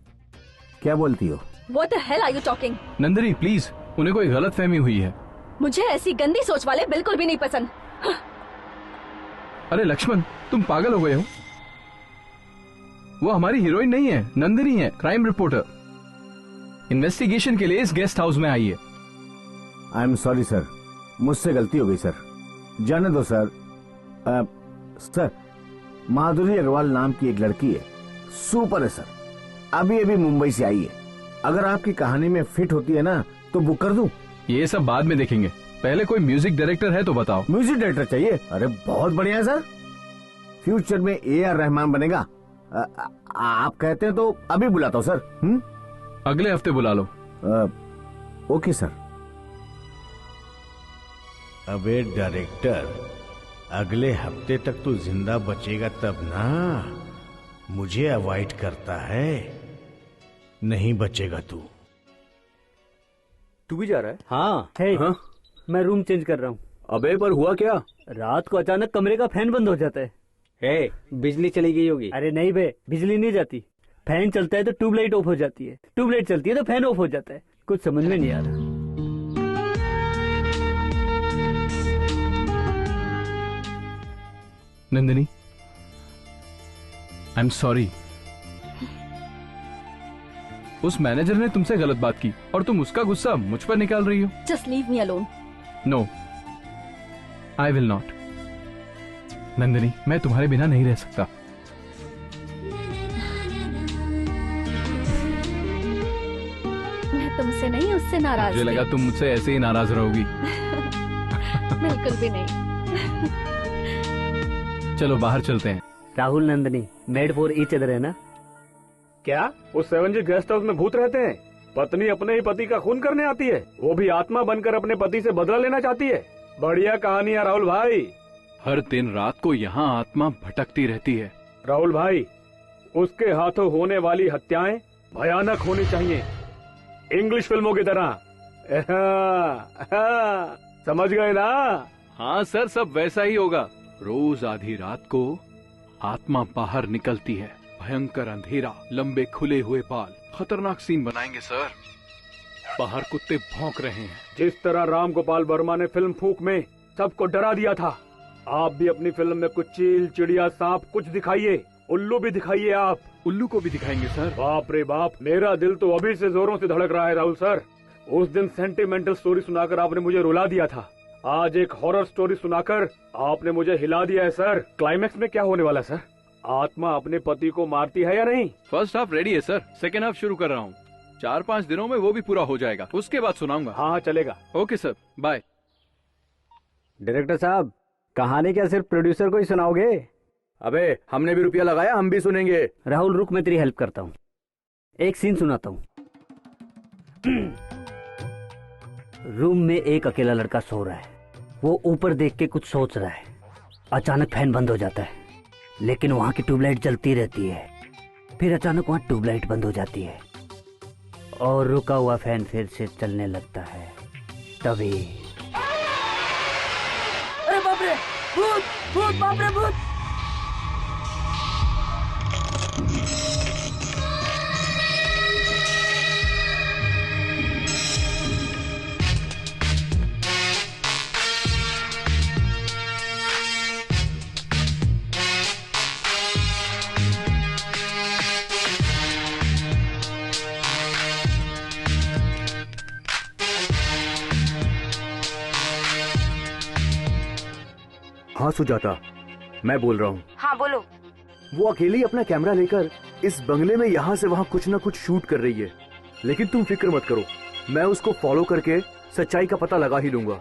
क्या बोलती हो? What the hell are you talking? Nandini please, उन्हें कोई गलत फहमी हुई है। मुझे ऐसी गंदी सोच वाले बिल्कुल भी नहीं पसंद। अरे लक्ष्मण, तुम पागल हो गए हो? वो हमारी हीरोइन नहीं है, नंदिनी है, क्राइम रिपोर्टर। इन्वेस्टिगेशन के लिए इस गेस्ट हाउस में आई है। आई एम सॉरी सर, मुझसे गलती हो गई सर। जाने दो सर। सर, माधुरी अग्रवाल नाम की एक लड़की है, सुपर है सर। अभी अभी मुंबई से आई है। अगर आपकी कहानी में फिट होती है ना तो बुक कर दूं। ये सब बाद में देखेंगे, पहले कोई म्यूजिक डायरेक्टर है तो बताओ। म्यूजिक डायरेक्टर चाहिए? अरे बहुत बढ़िया है सर, फ्यूचर में AR रहमान बनेगा। आप कहते हैं तो अभी बुलाता हूँ सर। अगले हफ्ते बुला लो। Okay sir. अबे डायरेक्टर, अगले हफ्ते तक तो जिंदा बचेगा तब ना। मुझे अवॉइड करता है, नहीं बचेगा तू। तू भी जा रहा है? हाँ। हाँ? मैं रूम चेंज कर रहा हूँ। अबे पर हुआ क्या? रात को अचानक कमरे का फैन बंद हो जाता है। बिजली चली गई होगी। अरे नहीं बे, बिजली नहीं जाती। फैन चलता है तो ट्यूबलाइट ऑफ हो जाती है, ट्यूबलाइट चलती है तो फैन ऑफ हो जाता है। कुछ समझ में नहीं आ रहा। Nandini, I am sorry. उस मैनेजर ने तुमसे गलत बात की और तुम उसका गुस्सा मुझ पर निकाल रही हो। Just leave me alone. No, I will not. Nandini, मैं तुम्हारे बिना नहीं रह सकता। मैं तुमसे नहीं, उससे नाराज मुझे लगा तुम मुझसे ऐसे ही नाराज रहोगी। बिल्कुल भी नहीं। चलो बाहर चलते हैं। Rahul, Nandini made for each other है ना? क्या उस 7G गेस्ट हाउस में भूत रहते हैं? पत्नी अपने ही पति का खून करने आती है, वो भी आत्मा बनकर अपने पति से बदला लेना चाहती है। बढ़िया कहानी है राहुल भाई। हर दिन रात को यहाँ आत्मा भटकती रहती है। राहुल भाई, उसके हाथों होने वाली हत्याएं भयानक होनी चाहिए, इंग्लिश फिल्मों की तरह। समझ गए ना? हाँ सर, सब वैसा ही होगा। रोज आधी रात को आत्मा बाहर निकलती है, भयंकर अंधेरा, लंबे खुले हुए बाल, खतरनाक सीन बनाएंगे सर। बाहर कुत्ते भौंक रहे हैं। जिस तरह राम गोपाल वर्मा ने फिल्म फूंक में सबको डरा दिया था, आप भी अपनी फिल्म में कुछ चील, चिड़िया, सांप कुछ दिखाइए। उल्लू भी दिखाइए। आप उल्लू को भी दिखाएंगे सर? बाप रे बाप, मेरा दिल तो अभी से जोरों से धड़क रहा है राहुल सर। उस दिन सेंटिमेंटल स्टोरी सुनाकर आपने मुझे रुला दिया था, आज एक हॉरर स्टोरी सुनाकर आपने मुझे हिला दिया है सर। क्लाइमेक्स में क्या होने वाला सर? आत्मा अपने पति को मारती है या नहीं? फर्स्ट हाफ रेडी है सर, सेकेंड हाफ शुरू कर रहा हूँ। 4-5 दिनों में वो भी पूरा हो जाएगा, उसके बाद सुनाऊंगा। हाँ चलेगा। Okay sir, bye. डायरेक्टर साहब, कहानी क्या सिर्फ प्रोड्यूसर को ही सुनाओगे? अबे हमने भी रुपया लगाया, हम भी सुनेंगे। राहुल रुक, मैं तेरी हेल्प करता हूँ। एक सीन सुनाता हूँ। रूम में एक अकेला लड़का सो रहा है, वो ऊपर देख के कुछ सोच रहा है। अचानक फैन बंद हो जाता है, लेकिन वहां की ट्यूबलाइट जलती रहती है। फिर अचानक वहां ट्यूबलाइट बंद हो जाती है और रुका हुआ फैन फिर से चलने लगता है। तभी अरे बाप रे, भूत भूत, बाप रे भूत। घास हो जाता। मैं बोल रहा हूँ। हाँ बोलो। वो अकेली अपना कैमरा लेकर इस बंगले में यहाँ से वहाँ कुछ ना कुछ शूट कर रही है, लेकिन तुम फिक्र मत करो, मैं उसको फॉलो करके सच्चाई का पता लगा ही लूंगा।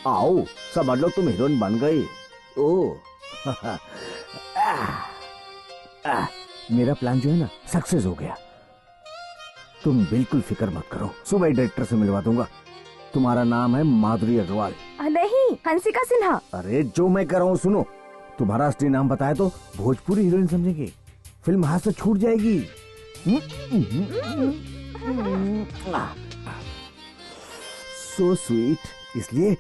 आओ, समझ लो तुम हीरोइन बन गई। ओ मेरा प्लान जो है ना सक्सेस हो गया। तुम बिल्कुल फिक्र मत करो, सुबह डायरेक्टर से मिलवा दूंगा। तुम्हारा नाम है माधुरी अग्रवाल। नहीं, हंसिका सिन्हा। अरे जो मैं कर रहा हूँ सुनो, तुम्हारा असली नाम बताया तो भोजपुरी हीरोइन समझेंगे, फिल्म हाथ से छूट जाएगी। सो स्वीट, इसलिए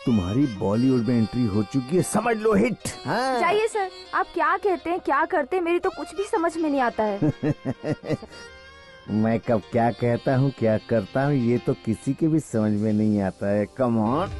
तुम्हारी बॉलीवुड में एंट्री हो चुकी है, समझ लो हिट। हाँ। जाइए सर, आप क्या कहते हैं क्या करते हैं मेरी तो कुछ भी समझ में नहीं आता है। मैं कब क्या कहता हूँ क्या करता हूँ ये तो किसी के भी समझ में नहीं आता है। Come on.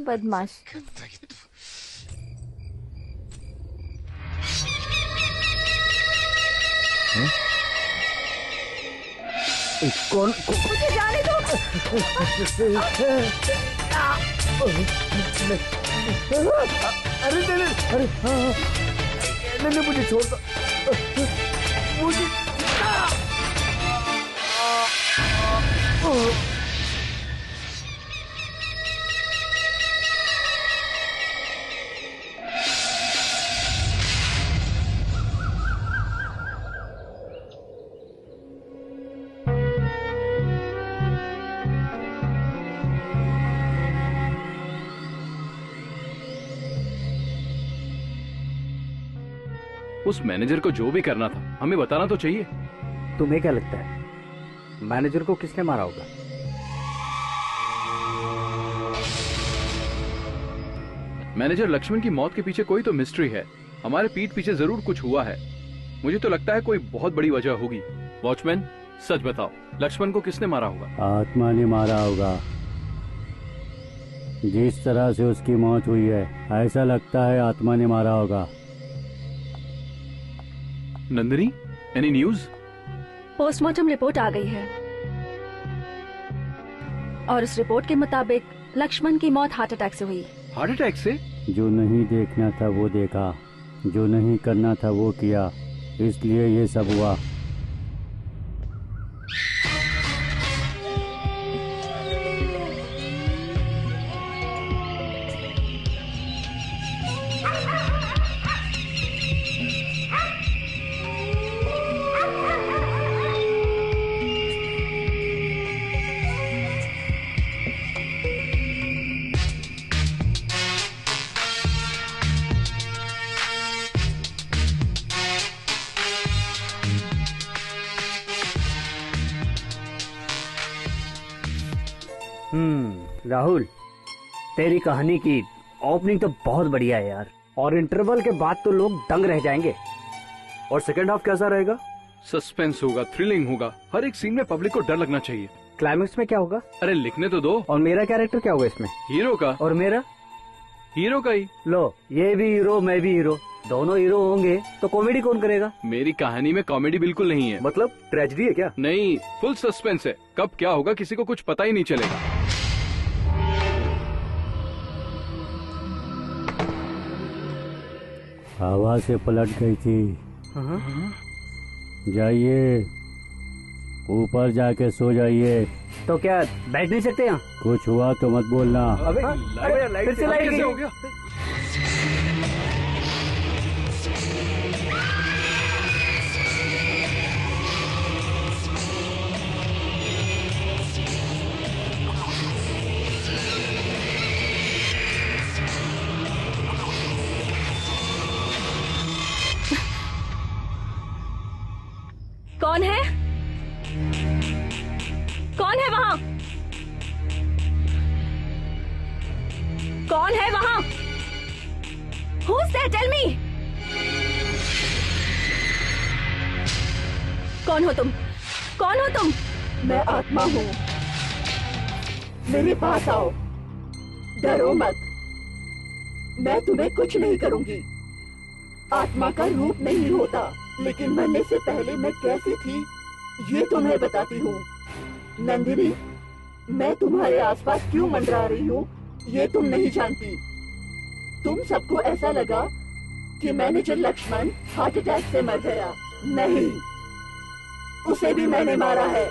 बदमाश। कौन मुझे जाने दो। अरे नहीं, अरे नहीं, मुझे छोड़ दो, मुझे उस मैनेजर को जो भी करना था हमें बताना तो चाहिए। तुम्हें क्या लगता है मैनेजर को किसने मारा होगा? मैनेजर लक्ष्मण की मौत के पीछे कोई तो मिस्ट्री है। हमारे पीठ पीछे जरूर कुछ हुआ है। मुझे तो लगता है कोई बहुत बड़ी वजह होगी। वॉचमैन सच बताओ, लक्ष्मण को किसने मारा होगा? आत्मा ने मारा होगा। जिस तरह से उसकी मौत हुई है ऐसा लगता है आत्मा ने मारा होगा। Nandini, any news? Postmortem report आ गई है और उस रिपोर्ट के मुताबिक लक्ष्मण की मौत हार्ट अटैक से हुई। हार्ट अटैक से? जो नहीं देखना था वो देखा, जो नहीं करना था वो किया, इसलिए ये सब हुआ। राहुल, तेरी कहानी की ओपनिंग तो बहुत बढ़िया है यार, और इंटरवल के बाद तो लोग दंग रह जाएंगे। और सेकंड हाफ कैसा रहेगा? सस्पेंस होगा, थ्रिलिंग होगा, हर एक सीन में पब्लिक को डर लगना चाहिए। क्लाइमेक्स में क्या होगा? अरे लिखने तो दो। और मेरा कैरेक्टर क्या होगा इसमें? हीरो का। और मेरा? हीरो का ही। लो, ये भी हीरो मैं भी हीरो, दोनों हीरो होंगे तो कॉमेडी कौन करेगा? मेरी कहानी में कॉमेडी बिल्कुल नहीं है। मतलब ट्रेजेडी है क्या? नहीं, फुल सस्पेंस है। कब क्या होगा किसी को कुछ पता ही नहीं चलेगा। हवा से पलट गई थी। जाइए ऊपर जाके सो जाइए। तो क्या बैठ नहीं सकते यहाँ? कुछ हुआ तो मत बोलना। अबे फिर से लाइट कैसे हो गया? कौन है? कौन है वहां? कौन है वहां? Who's there? Tell me. कौन हो तुम? कौन हो तुम? मैं आत्मा हूँ। मेरे पास आओ, डरो मत। मैं तुम्हें कुछ नहीं करूंगी। आत्मा का रूप नहीं होता, लेकिन मरने से पहले मैं कैसी थी ये तुम्हें बताती हूँ। नंदिनी, मैं तुम्हारे आसपास क्यों मंडरा रही हूँ ये तुम नहीं जानती। तुम सबको ऐसा लगा कि मैनेजर लक्ष्मण हार्ट अटैक से मर गया। नहीं, उसे भी मैंने मारा है।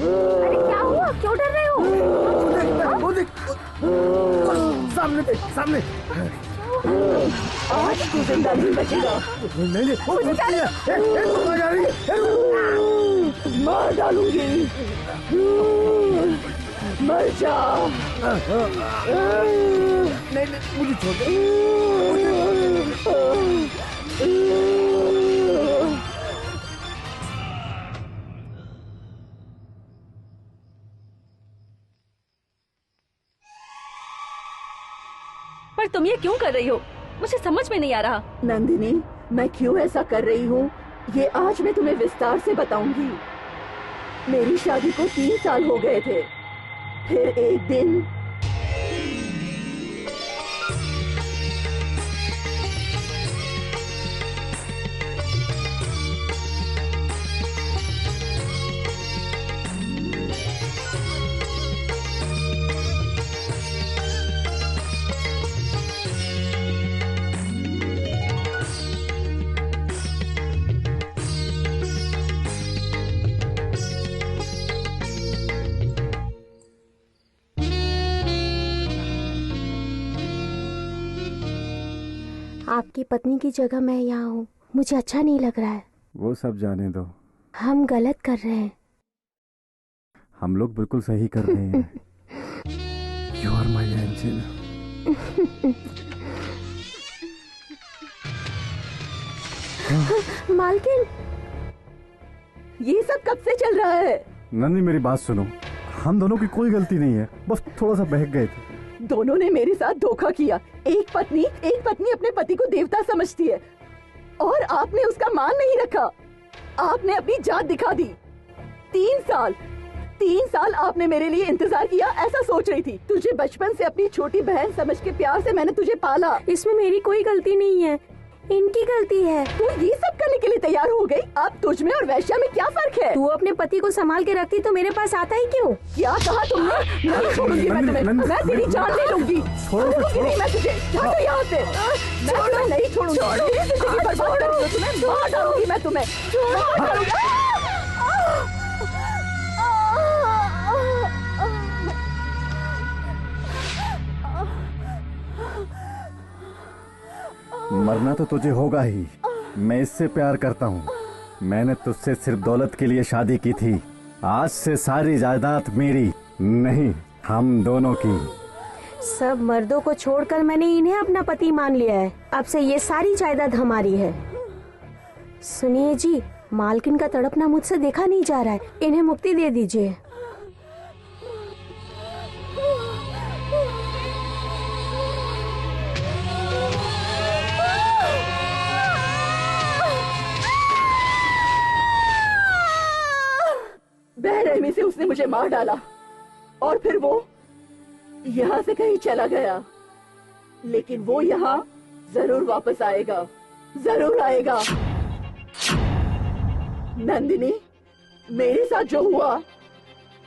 अरे क्या हुआ? क्यों डर रहे हो? वो देख, सामने देख, सामने। आज तू जिंदा नहीं बचेगा। नहीं, वो कुत्ती है। तू कहाँ जा रही है? मार डालूंगी। मर जा। नहीं, मुझे छोड़ दे। पर तुम ये क्यों कर रही हो? मुझे समझ में नहीं आ रहा। नंदिनी, मैं क्यों ऐसा कर रही हूँ ये आज मैं तुम्हें विस्तार से बताऊंगी। मेरी शादी को 3 साल हो गए थे। फिर एक दिन आपकी पत्नी की जगह मैं यहाँ हूँ, मुझे अच्छा नहीं लग रहा है। वो सब जाने दो, हम गलत कर रहे हैं। हम लोग बिल्कुल सही कर रहे हैं। You are my angel. मालकिन, ये सब कब से चल रहा है? नंदी, मेरी बात सुनो। हम दोनों की कोई गलती नहीं है, बस थोड़ा सा बहक गए थे। दोनों ने मेरे साथ धोखा किया। एक पत्नी अपने पति को देवता समझती है और आपने उसका मान नहीं रखा। आपने अपनी जात दिखा दी। 3 साल आपने मेरे लिए इंतजार किया, ऐसा सोच रही थी। तुझे बचपन से अपनी छोटी बहन समझ के प्यार से मैंने तुझे पाला। इसमें मेरी कोई गलती नहीं है, इनकी गलती है। तू ये सब करने के लिए तैयार हो गई? अब तुझ में और वैश्या में क्या फर्क है? तू अपने पति को संभाल के रखती तो मेरे पास आता ही क्यों? क्या कहा तुमने? नहीं छोड़ूंगी मैं तुम्हें। मैं तेरी जान ले लूंगी। छोड़ूंगी नहीं मैं तुझे। हटो यहाँ से। मैं तुम्हें नहीं छोड़ूंगी। मेरी जिंदगी बर्बाद कर दो तुम्हें। मार डालूंगी मैं तुम्हें। मार डालूंगी। मरना तो तुझे होगा ही। मैं इससे प्यार करता हूँ। मैंने तुझसे सिर्फ दौलत के लिए शादी की थी। आज से सारी जायदाद मेरी नहीं, हम दोनों की। सब मर्दों को छोड़कर मैंने इन्हें अपना पति मान लिया है। अब से ये सारी जायदाद हमारी है। सुनिए जी, मालकिन का तड़पना मुझसे देखा नहीं जा रहा है, इन्हें मुक्ति दे दीजिए। उसने मुझे मार डाला और फिर वो यहाँ से कहीं चला गया, लेकिन वो यहाँ जरूर वापस आएगा, जरूर आएगा। नंदिनी, मेरे साथ जो हुआ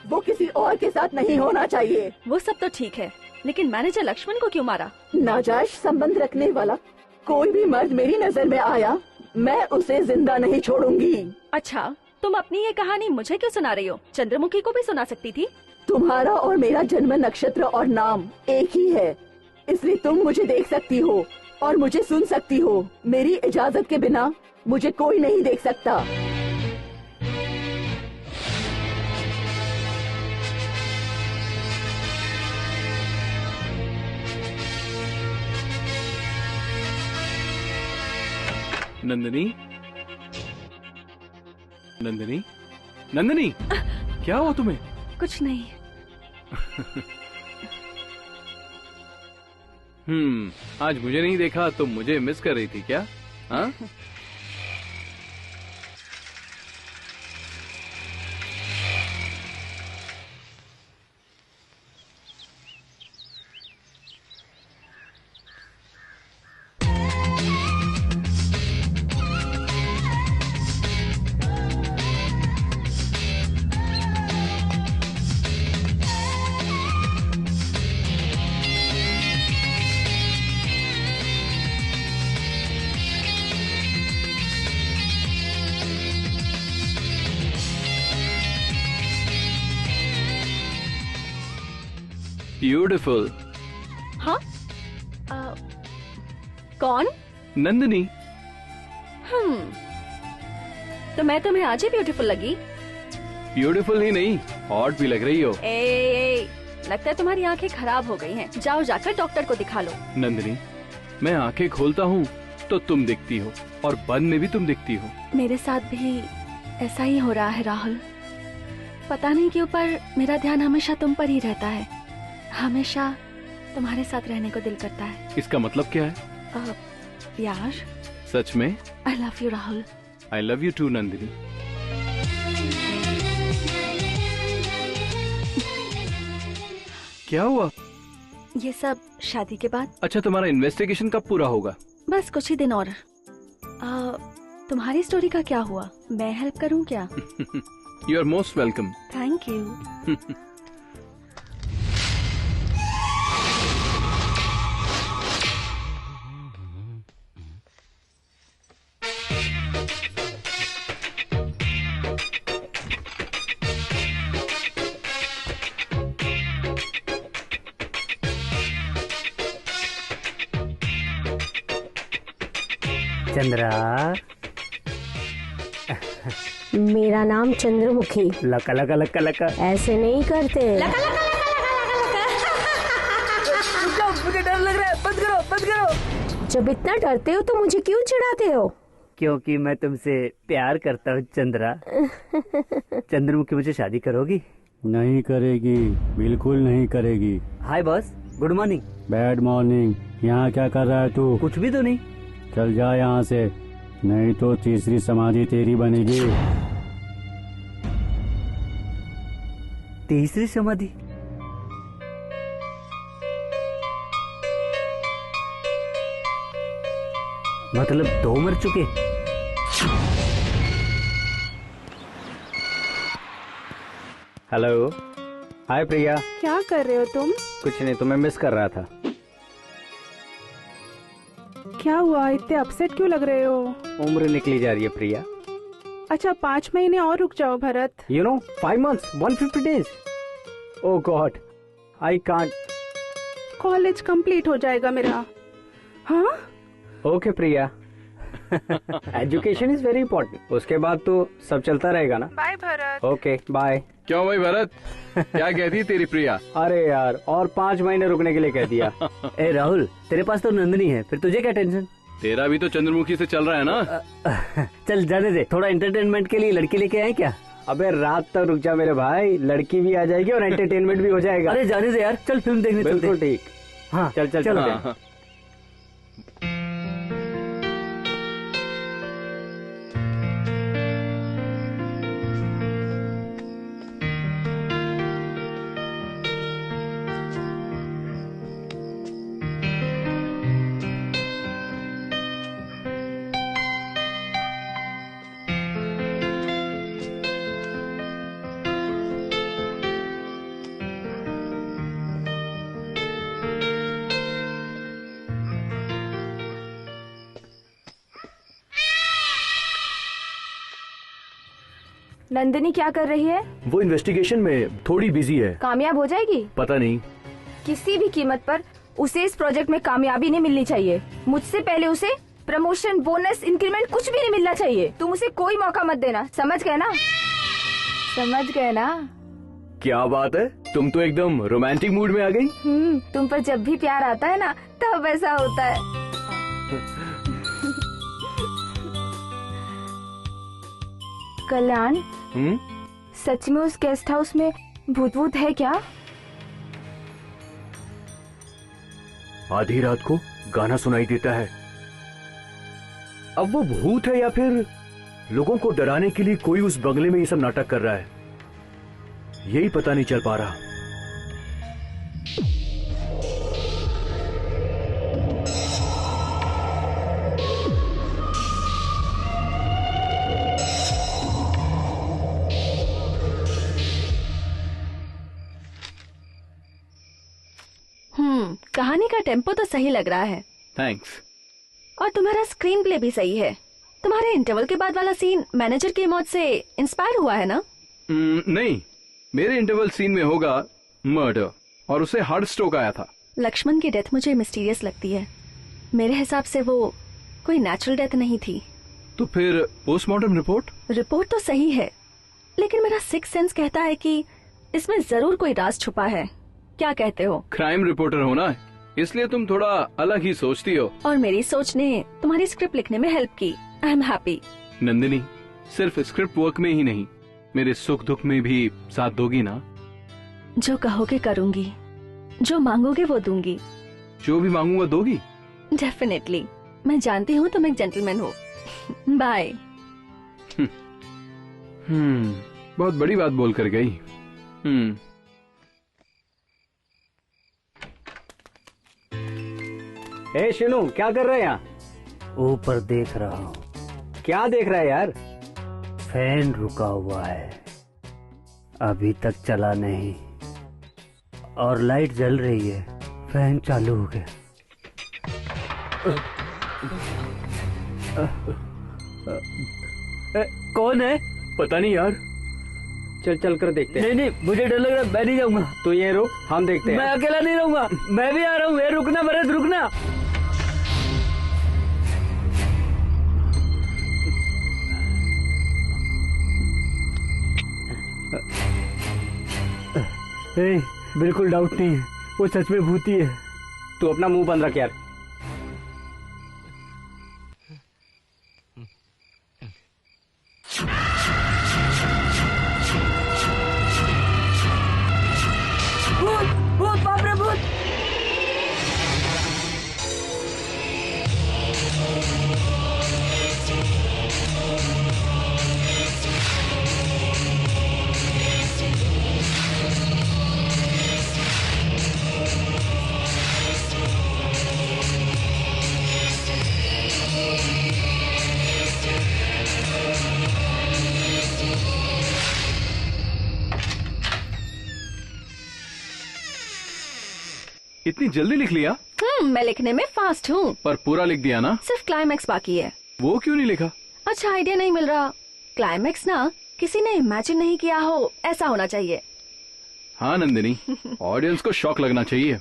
वो किसी और के साथ नहीं होना चाहिए। वो सब तो ठीक है, लेकिन मैनेजर लक्ष्मण को क्यों मारा? नाजायज संबंध रखने वाला कोई भी मर्द मेरी नजर में आया, मैं उसे जिंदा नहीं छोड़ूंगी। अच्छा, तुम अपनी ये कहानी मुझे क्यों सुना रही हो? चंद्रमुखी को भी सुना सकती थी। तुम्हारा और मेरा जन्म नक्षत्र और नाम एक ही है, इसलिए तुम मुझे देख सकती हो और मुझे सुन सकती हो। मेरी इजाजत के बिना मुझे कोई नहीं देख सकता। नंदिनी, नंदिनी, नंदिनी, क्या हुआ तुम्हें? कुछ नहीं। आज मुझे नहीं देखा तो मुझे मिस कर रही थी क्या? हाँ? ब्यूटिफुल। हाँ? कौन? नंदिनी। तो मैं तुम्हें आज ही ब्यूटीफुल लगी? ब्यूटीफुल ही नहीं, हॉट भी लग रही हो। लगता है तुम्हारी आंखें खराब हो गई हैं। जाओ जाकर डॉक्टर को दिखा लो। नंदिनी, मैं आंखें खोलता हूँ तो तुम दिखती हो और बंद में भी तुम दिखती हो। मेरे साथ भी ऐसा ही हो रहा है राहुल। पता नहीं क्यों, पर मेरा ध्यान हमेशा तुम पर ही रहता है। हमेशा तुम्हारे साथ रहने को दिल करता है। इसका मतलब क्या है? यार, सच में? I love you Rahul. I love you too Nandini. क्या हुआ? ये सब शादी के बाद। अच्छा, तुम्हारा इन्वेस्टिगेशन कब पूरा होगा? बस कुछ ही दिन और। तुम्हारी स्टोरी का क्या हुआ? मैं हेल्प करूं क्या? You are most welcome. Thank you. Chandra, मेरा नाम चंद्रमुखी। लका लका लका लका। ऐसे नहीं करते। लका लका लका लका लका। मुझे डर लग रहा है, बंद करो बंद करो। जब इतना डरते हो तो मुझे क्यों चिढ़ाते हो? क्योंकि मैं तुमसे प्यार करता हूँ चंद्रा। चंद्रमुखी, मुझे शादी करोगी? नहीं करेगी, बिल्कुल नहीं करेगी। Hi boss, good morning. Bad morning. यहाँ क्या कर रहा है तू? कुछ भी तो नहीं। चल जा यहाँ से, नहीं तो तीसरी समाधि तेरी बनेगी। तीसरी समाधि? मतलब 2 मर चुके? हेलो, हाय प्रिया। क्या कर रहे हो तुम? कुछ नहीं, तुम्हें मिस कर रहा था। क्या हुआ, इतने अपसेट क्यों लग रहे हो? उम्र निकली जा रही है प्रिया। अच्छा, 5 महीने और रुक जाओ Bharat. You know 5 months 150 days। Oh God, I can't. College complete हो जाएगा मेरा। हाँ? Okay Priya, education is very important. उसके बाद तो सब चलता रहेगा ना। बाय भरत। Okay bye. क्यों भाई भरत, क्या कहती तेरी प्रिया? अरे यार, और 5 महीने रुकने के लिए कह दिया। ए राहुल, तेरे पास तो नंदिनी है, फिर तुझे क्या टेंशन? तेरा भी तो चंद्रमुखी से चल रहा है ना। चल जाने दे, थोड़ा एंटरटेनमेंट के लिए लड़की लेके आए क्या? अबे रात तक रुक जा मेरे भाई, लड़की भी आ जाएगी और एंटरटेनमेंट भी हो जाएगा। अरे जाने दे यार, चल फिल्म देखने चलते। बिल्कुल ठीक। हाँ चल चल चलो। चल। नंदिनी क्या कर रही है? वो इन्वेस्टिगेशन में थोड़ी बिजी है। कामयाब हो जाएगी? पता नहीं। किसी भी कीमत पर उसे इस प्रोजेक्ट में कामयाबी नहीं मिलनी चाहिए। मुझसे पहले उसे प्रमोशन, बोनस, इंक्रीमेंट कुछ भी नहीं मिलना चाहिए। तुम उसे कोई मौका मत देना, समझ गए ना? समझ गए ना? क्या बात है, तुम तो एकदम रोमांटिक मूड में आ गई। तुम पर जब भी प्यार आता है ना तब ऐसा होता है। कल्याण, सच में उस गेस्ट हाउस में भूत वूत है क्या? आधी रात को गाना सुनाई देता है। अब वो भूत है या फिर लोगों को डराने के लिए कोई उस बंगले में ये सब नाटक कर रहा है, यही पता नहीं चल पा रहा। कहानी का टेम्पो तो सही लग रहा है। थैंक्स। और तुम्हारा स्क्रीन प्ले भी सही है। तुम्हारे इंटरवल के बाद वाला सीन मैनेजर की मौत से इंस्पायर हुआ है ना? नहीं, मेरे इंटरवल सीन में होगा मर्डर और उसे हार्ट स्ट्रोक आया था। लक्ष्मण की डेथ मुझे मिस्टीरियस लगती है। मेरे हिसाब से वो कोई नेचुरल डेथ नहीं थी। तो फिर पोस्टमार्टम रिपोर्ट तो सही है, लेकिन मेरा सिक्स सेंस कहता है कि इसमें जरूर कोई राज छुपा है। क्या कहते हो? क्राइम रिपोर्टर हो ना, इसलिए तुम थोड़ा अलग ही सोचती हो। और मेरी सोच ने तुम्हारी स्क्रिप्ट लिखने में हेल्प की। I am happy. नंदिनी, सिर्फ स्क्रिप्ट वर्क में ही नहीं, मेरे सुख दुख में भी साथ दोगी ना? जो कहोगे करूंगी, जो मांगोगे वो दूंगी। जो भी मांगूंगा दोगी? डेफिनेटली। मैं जानती हूँ तुम एक जेंटलमैन हो। बाय। बहुत बड़ी बात बोल कर गई। ए शिनू, क्या कर रहे हैं यहाँ? ऊपर देख रहा हूँ। क्या देख रहा है यार? फैन रुका हुआ है, अभी तक चला नहीं, और लाइट जल रही है, फैन चालू हो गया। कौन है? पता नहीं यार। चल चल कर देखते हैं। नहीं, मुझे डर लग रहा है, मैं नहीं जाऊंगा। तू ये रुक, हम देखते हैं। मैं अकेला नहीं रहूंगा, मैं भी आ रहा हूँ। रुकना भरत, रुकना। बिल्कुल डाउट नहीं है, वो सच में भूती है। तू अपना मुंह बंद रख यार। भूत, बाप रे भूत। इतनी जल्दी लिख लिया? मैं लिखने में फास्ट हूँ। पर पूरा लिख दिया ना? सिर्फ क्लाइमैक्स बाकी है। वो क्यों नहीं लिखा? अच्छा आइडिया नहीं मिल रहा। क्लाइमैक्स ना किसी ने इमेजिन नहीं किया हो, ऐसा होना चाहिए। हाँ नंदिनी, ऑडियंस को शॉक लगना चाहिए।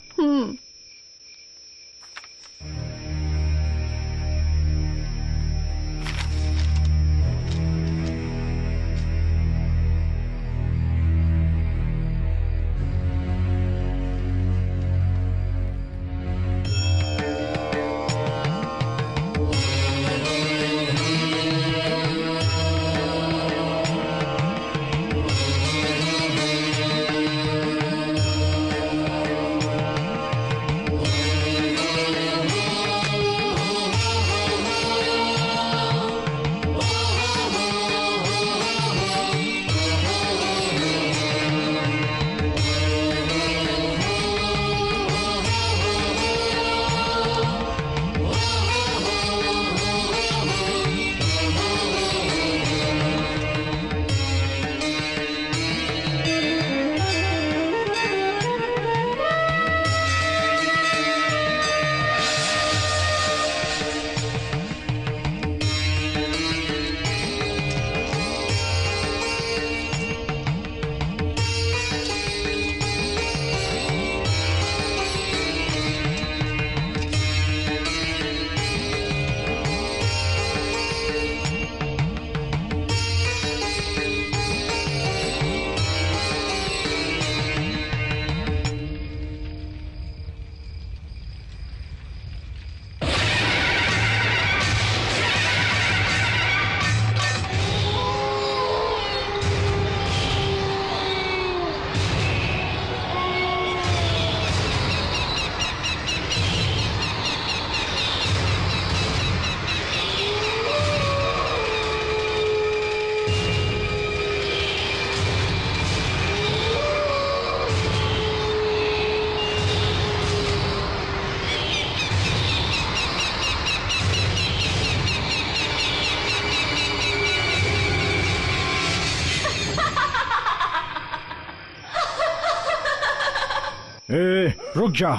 रुक जा।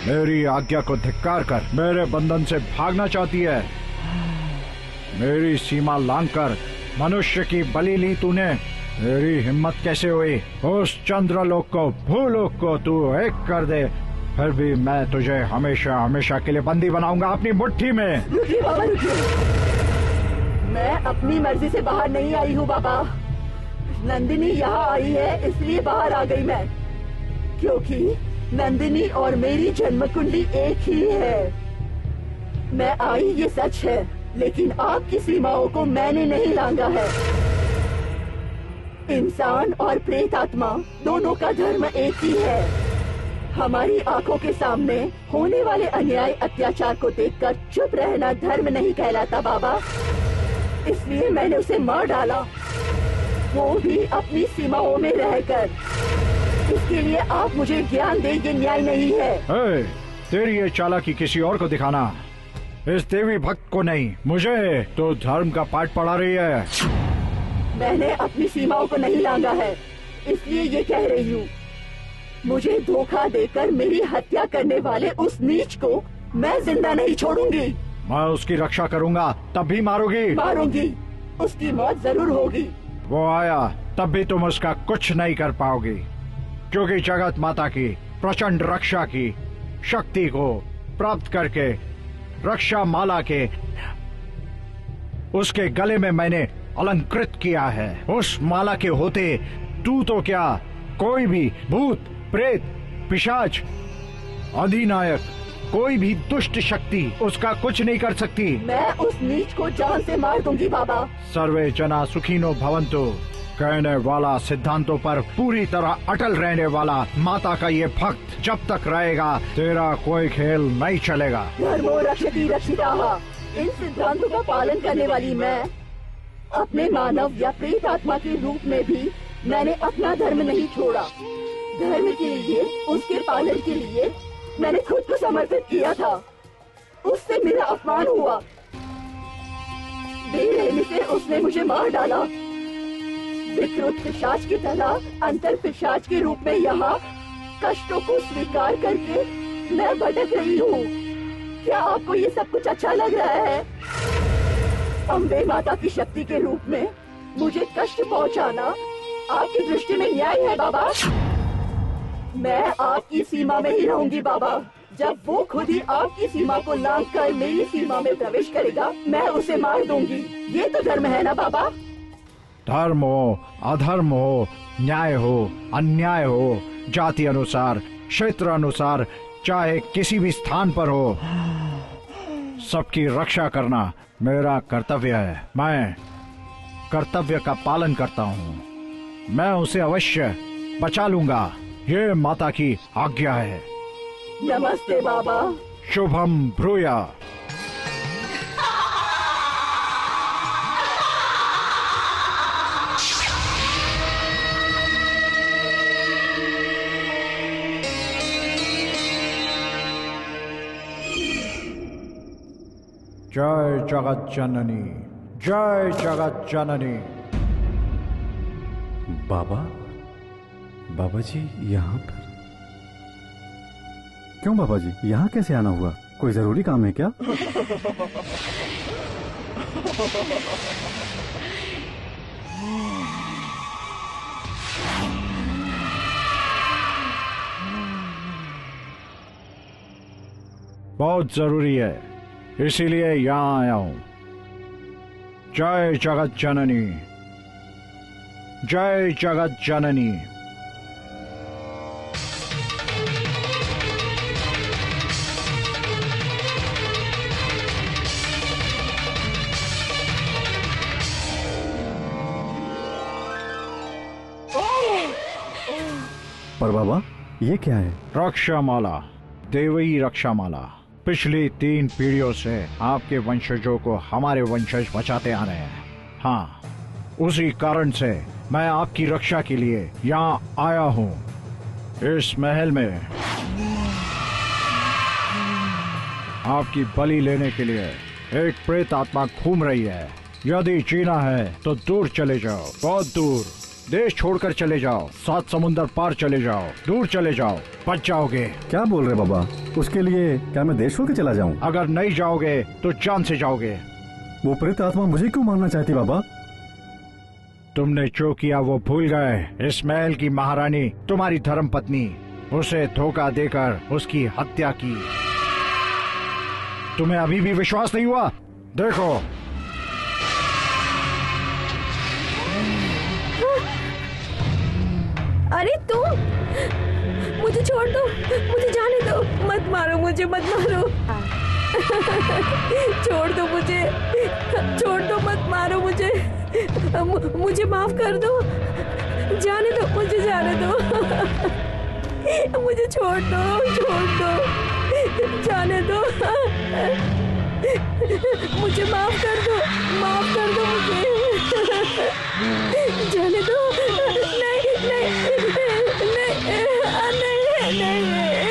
मेरी आज्ञा को धिक्कार कर मेरे बंधन से भागना चाहती है। मेरी सीमा लांघकर मनुष्य की बलि ली तूने। मेरी हिम्मत कैसे हुई? उस चंद्रलोक को भूलोक को तू एक कर दे, फिर भी मैं तुझे हमेशा हमेशा के लिए बंदी बनाऊंगा अपनी मुट्ठी में। रुकिए बाबा, रुकिए। मैं अपनी मर्जी से बाहर नहीं आई हूँ बाबा। नंदिनी यहाँ आई है इसलिए बाहर आ गई मैं, क्योंकि नंदिनी और मेरी जन्म कुंडली एक ही है। मैं आई ये सच है, लेकिन आपकी सीमाओं को मैंने नहीं लांघा है। इंसान और प्रेत आत्मा दोनों का धर्म एक ही है। हमारी आंखों के सामने होने वाले अन्याय अत्याचार को देखकर चुप रहना धर्म नहीं कहलाता बाबा। इसलिए मैंने उसे मार डाला, वो भी अपनी सीमाओं में रहकर। इसके लिए आप मुझे ज्ञान दे, ये न्याय नहीं है। तेरी ये चालाकी किसी और को दिखाना, इस देवी भक्त को नहीं। मुझे तो धर्म का पाठ पढ़ा रही है। मैंने अपनी सीमाओं को नहीं लांघा है, इसलिए ये कह रही हूँ। मुझे धोखा देकर मेरी हत्या करने वाले उस नीच को मैं जिंदा नहीं छोड़ूंगी। मैं उसकी रक्षा करूंगा, तब भी मारोगी? मारूंगी, उसकी मौत जरूर होगी। वो आया तब भी तुम उसका कुछ नहीं कर पाओगी, क्योंकि जगत माता की प्रचंड रक्षा की शक्ति को प्राप्त करके रक्षा माला के उसके गले में मैंने अलंकृत किया है। उस माला के होते तू तो क्या, कोई भी भूत प्रेत पिशाच अधिनायक कोई भी दुष्ट शक्ति उसका कुछ नहीं कर सकती। मैं उस नीच को जान से मार दूंगी बाबा। सर्वे जना सुखिनो भवन्तु कहने वाला, सिद्धांतों पर पूरी तरह अटल रहने वाला माता का ये भक्त जब तक रहेगा तेरा कोई खेल नहीं चलेगा। धर्मो रक्षति रक्षिताः, इन सिद्धांतों का पालन करने वाली मैं अपने मानव या प्रेत आत्मा के रूप में भी मैंने अपना धर्म नहीं छोड़ा। धर्म के लिए, उसके पालन के लिए मैंने खुद को समर्पित किया था। उससे मेरा अपमान हुआ, बेरहमी से उसने मुझे मार डाला। विकृत पिशाच की तरह अंतर पिशाच के रूप में यहाँ कष्टों को स्वीकार करके मैं भटक रही हूँ। क्या आपको ये सब कुछ अच्छा लग रहा है? अम्बे माता की शक्ति के रूप में मुझे कष्ट पहुँचाना आपकी दृष्टि में न्याय है बाबा? मैं आपकी सीमा में ही रहूंगी बाबा। जब वो खुद ही आपकी सीमा को लांघकर मेरी सीमा में प्रवेश करेगा, मैं उसे मार दूंगी। ये तो धर्म है ना बाबा? धर्म हो, अधर्म हो, न्याय हो, अन्याय हो, जाति अनुसार, क्षेत्र अनुसार, चाहे किसी भी स्थान पर हो, सबकी रक्षा करना मेरा कर्तव्य है। मैं कर्तव्य का पालन करता हूँ। मैं उसे अवश्य बचा लूंगा, ये माता की आज्ञा है। नमस्ते बाबा। शुभम भ्रूया। जय जगत जननी, जय जगत जननी। बाबा जी यहाँ पर क्यों? बाबा जी यहाँ कैसे आना हुआ? कोई जरूरी काम है क्या? बहुत जरूरी है, इसीलिए यहाँ आया हूँ। जय जगत जननी, जय जगत जननी। पर बाबा ये क्या है? रक्षा माला, देवी रक्षा माला। पिछली 3 पीढ़ियों से आपके वंशजों को हमारे वंशज बचाते आ रहे हैं। हाँ, उसी कारण से मैं आपकी रक्षा के लिए यहाँ आया हूँ। इस महल में आपकी बलि लेने के लिए एक प्रेत आत्मा घूम रही है। यदि जीना है तो दूर चले जाओ, बहुत दूर। देश छोड़कर चले जाओ, 7 समुंदर पार चले जाओ, दूर चले जाओ, बच जाओगे। क्या बोल रहे बाबा? उसके लिए क्या मैं देश छोड़ के चला जाऊं? अगर नहीं जाओगे तो जान से जाओगे। वो प्रेत आत्मा मुझे क्यों मारना चाहती बाबा? तुमने जो किया वो भूल गए। इस महल की महारानी तुम्हारी धर्म पत्नी, उसे धोखा देकर उसकी हत्या की। तुम्हें अभी भी विश्वास नहीं हुआ? देखो। अरे तुम, मुझे छोड़ दो, मुझे जाने दो, मत मारो मुझे, मत मारो। छोड़ दो मुझे, छोड़ दो, मत मारो मुझे, मुझे माफ कर दो, जाने दो, मुझे जाने दो, मुझे छोड़ दो, छोड़ दो, जाने दो, मुझे माफ कर दो मुझे, जाने दो। नहीं नहीं नहीं नहीं नहीं।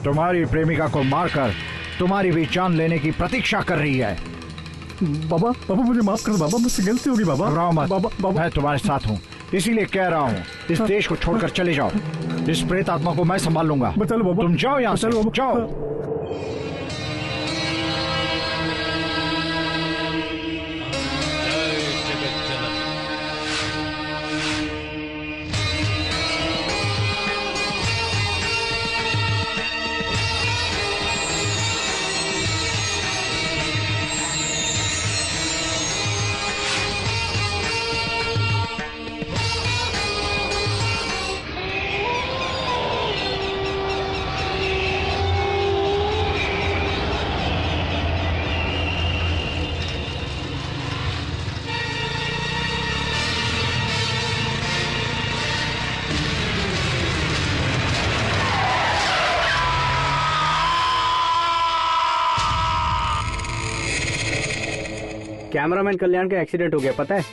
तुम्हारी प्रेमिका को मारकर तुम्हारी भी जान लेने की प्रतीक्षा कर रही है। बाबा बाबा मुझे माफ कर दो बाबा, मुझसे गलती होगी बाबा। घबराओ मत, बाबा मैं तुम्हारे साथ हूँ, इसीलिए कह रहा हूँ इस देश को छोड़कर चले जाओ। इस प्रेत आत्मा को मैं संभाल लूंगा। चलो बाबा, तुम जाओ यहाँ से, जाओ। कैमरामैन कल्याण का एक्सीडेंट हो गया, पता है?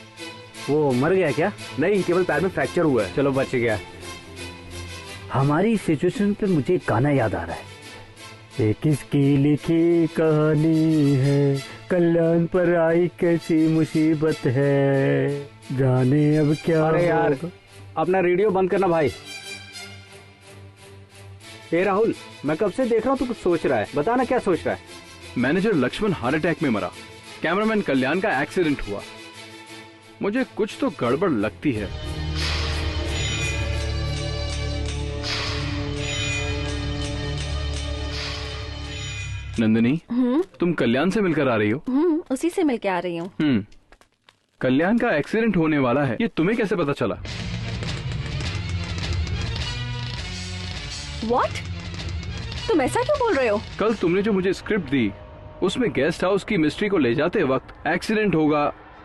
वो मर गया क्या? नहीं, केवल पैर में फ्रैक्चर हुआ है। चलो बच गया। हमारी सिचुएशन पे मुझे एक गाना याद आ रहा है। ये किसकी लिखी कहानी है, कल्याण पर आई कैसी मुसीबत है, जाने अब क्या। अरे यार अपना रेडियो बंद करना भाई। ए राहुल, मैं कब से देख रहा हूँ तू कुछ सोच रहा है, बताना क्या सोच रहा है? मैनेजर लक्ष्मण हार्ट अटैक में मरा, कैमरामैन कल्याण का एक्सीडेंट हुआ, मुझे कुछ तो गड़बड़ लगती है। नंदिनी, तुम कल्याण से मिलकर आ रही हो? उसी से मिलकर आ रही हूँ। कल्याण का एक्सीडेंट होने वाला है, ये तुम्हें कैसे पता चला? What? तुम ऐसा क्यों बोल रहे हो? कल तुमने जो मुझे स्क्रिप्ट दी उसमें गेस्ट हाउस की मिस्ट्री को ले जाते वक्त एक्सीडेंट होगा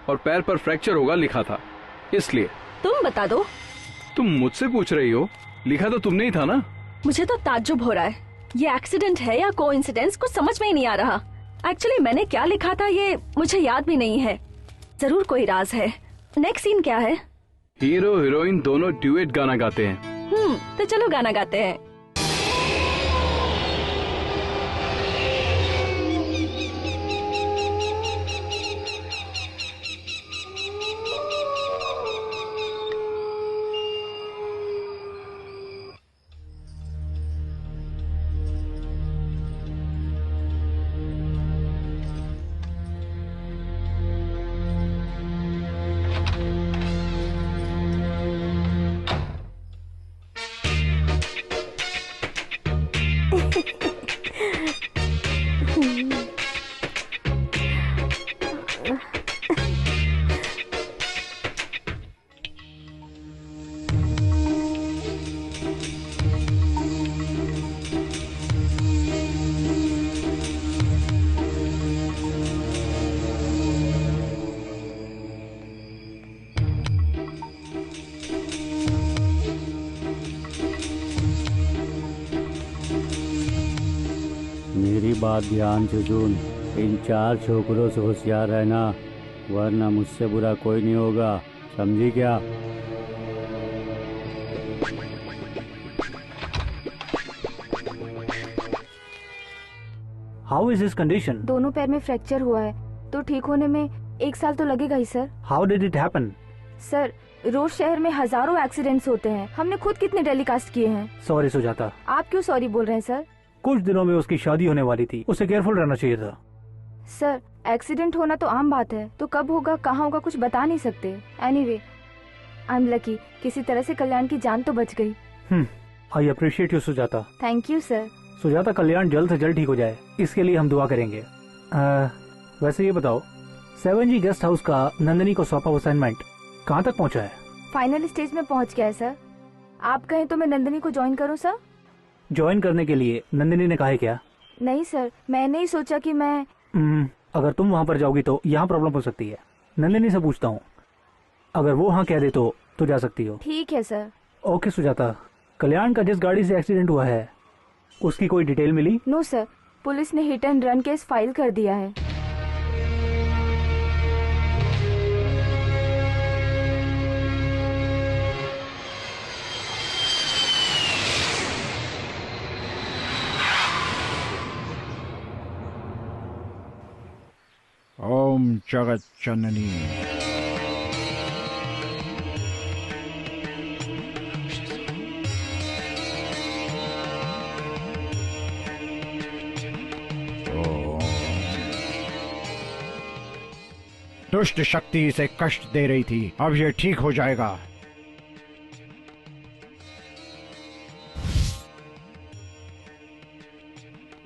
और पैर पर फ्रैक्चर होगा लिखा था, इसलिए। तुम बता दो। तुम मुझसे पूछ रही हो? लिखा तो तुमने ही था ना? मुझे तो ताज्जुब हो रहा है, ये एक्सीडेंट है या कोइंसिडेंस, कुछ समझ में ही नहीं आ रहा। एक्चुअली मैंने क्या लिखा था ये मुझे याद भी नहीं है, जरूर कोई राज है। नेक्स्ट सीन क्या है? हीरो हीरोइन दोनों ड्यूएट गाना गाते हैं। तो चलो गाना गाते हैं। मेरी बात ध्यान से सुन, इन 4 छोकरों से होशियार रहना, वरना मुझसे बुरा कोई नहीं होगा, समझी क्या? How is his condition? दोनों पैर में फ्रैक्चर हुआ है, तो ठीक होने में 1 साल तो लगेगा ही sir. How did it happen? Sir, रोज शहर में हजारों एक्सीडेंट्स होते हैं, हमने खुद कितने टेलीकास्ट किए हैं। सॉरी सुजाता। आप क्यों सॉरी बोल रहे हैं सर? कुछ दिनों में उसकी शादी होने वाली थी, उसे केयरफुल रहना चाहिए था। सर, एक्सीडेंट होना तो आम बात है, तो कब होगा कहाँ होगा कुछ बता नहीं सकते। एनीवे, आई एम लकी, किसी तरह से कल्याण की जान तो बच गई। I appreciate you Sujata. Thank you sir. Sujata, कल्याण जल्द से जल्द ठीक हो जाए, इसके लिए हम दुआ करेंगे। वैसे ये बताओ, 7G गेस्ट हाउस का नंदिनी को सौंपा असाइनमेंट कहाँ तक पहुँचा है? फाइनल स्टेज में पहुँच गया है सर। आप कहें तो मैं नंदिनी को ज्वाइन करूँ सर? ज्वाइन करने के लिए नंदिनी ने कहा है क्या? नहीं सर, मैंने ही सोचा कि मैं अगर तुम वहाँ पर जाओगी तो यहाँ प्रॉब्लम हो सकती है। नंदिनी से पूछता हूँ, अगर वो हाँ कह दे तो जा सकती हो। ठीक है सर। ओके सुजाता, कल्याण का जिस गाड़ी से एक्सीडेंट हुआ है उसकी कोई डिटेल मिली? नो सर, पुलिस ने hit and run case file कर दिया है। ओम जगत जननी। दुष्ट शक्ति इसे कष्ट दे रही थी, अब ये ठीक हो जाएगा।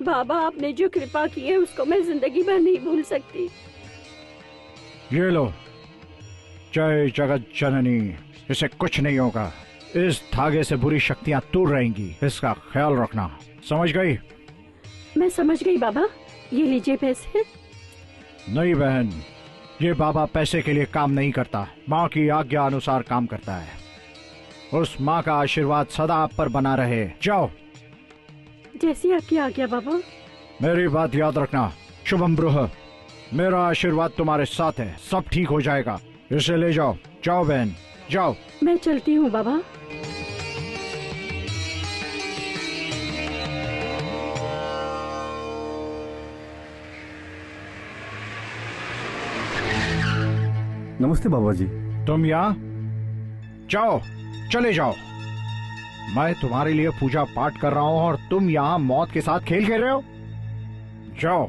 बाबा, आपने जो कृपा की है उसको मैं जिंदगी भर नहीं भूल सकती। ये लो, जय जगत जननी, इसे कुछ नहीं होगा। इस धागे से बुरी शक्तियां दूर रहेंगी, इसका ख्याल रखना, समझ गई? मैं समझ गई बाबा। ये लीजिए पैसे। नहीं बहन, ये बाबा पैसे के लिए काम नहीं करता, माँ की आज्ञा अनुसार काम करता है। उस माँ का आशीर्वाद सदा आप पर बना रहे। जाओ। जैसी आपकी आज्ञा बाबा। मेरी बात याद रखना, शुभम ब्रूह, मेरा आशीर्वाद तुम्हारे साथ है, सब ठीक हो जाएगा। इसे ले जाओ। जाओ बहन, जाओ। मैं चलती हूँ बाबा। नमस्ते बाबा जी। तुम यहाँ? जाओ, चले जाओ। मैं तुम्हारे लिए पूजा पाठ कर रहा हूँ और तुम यहाँ मौत के साथ खेल खेल रहे हो। जाओ,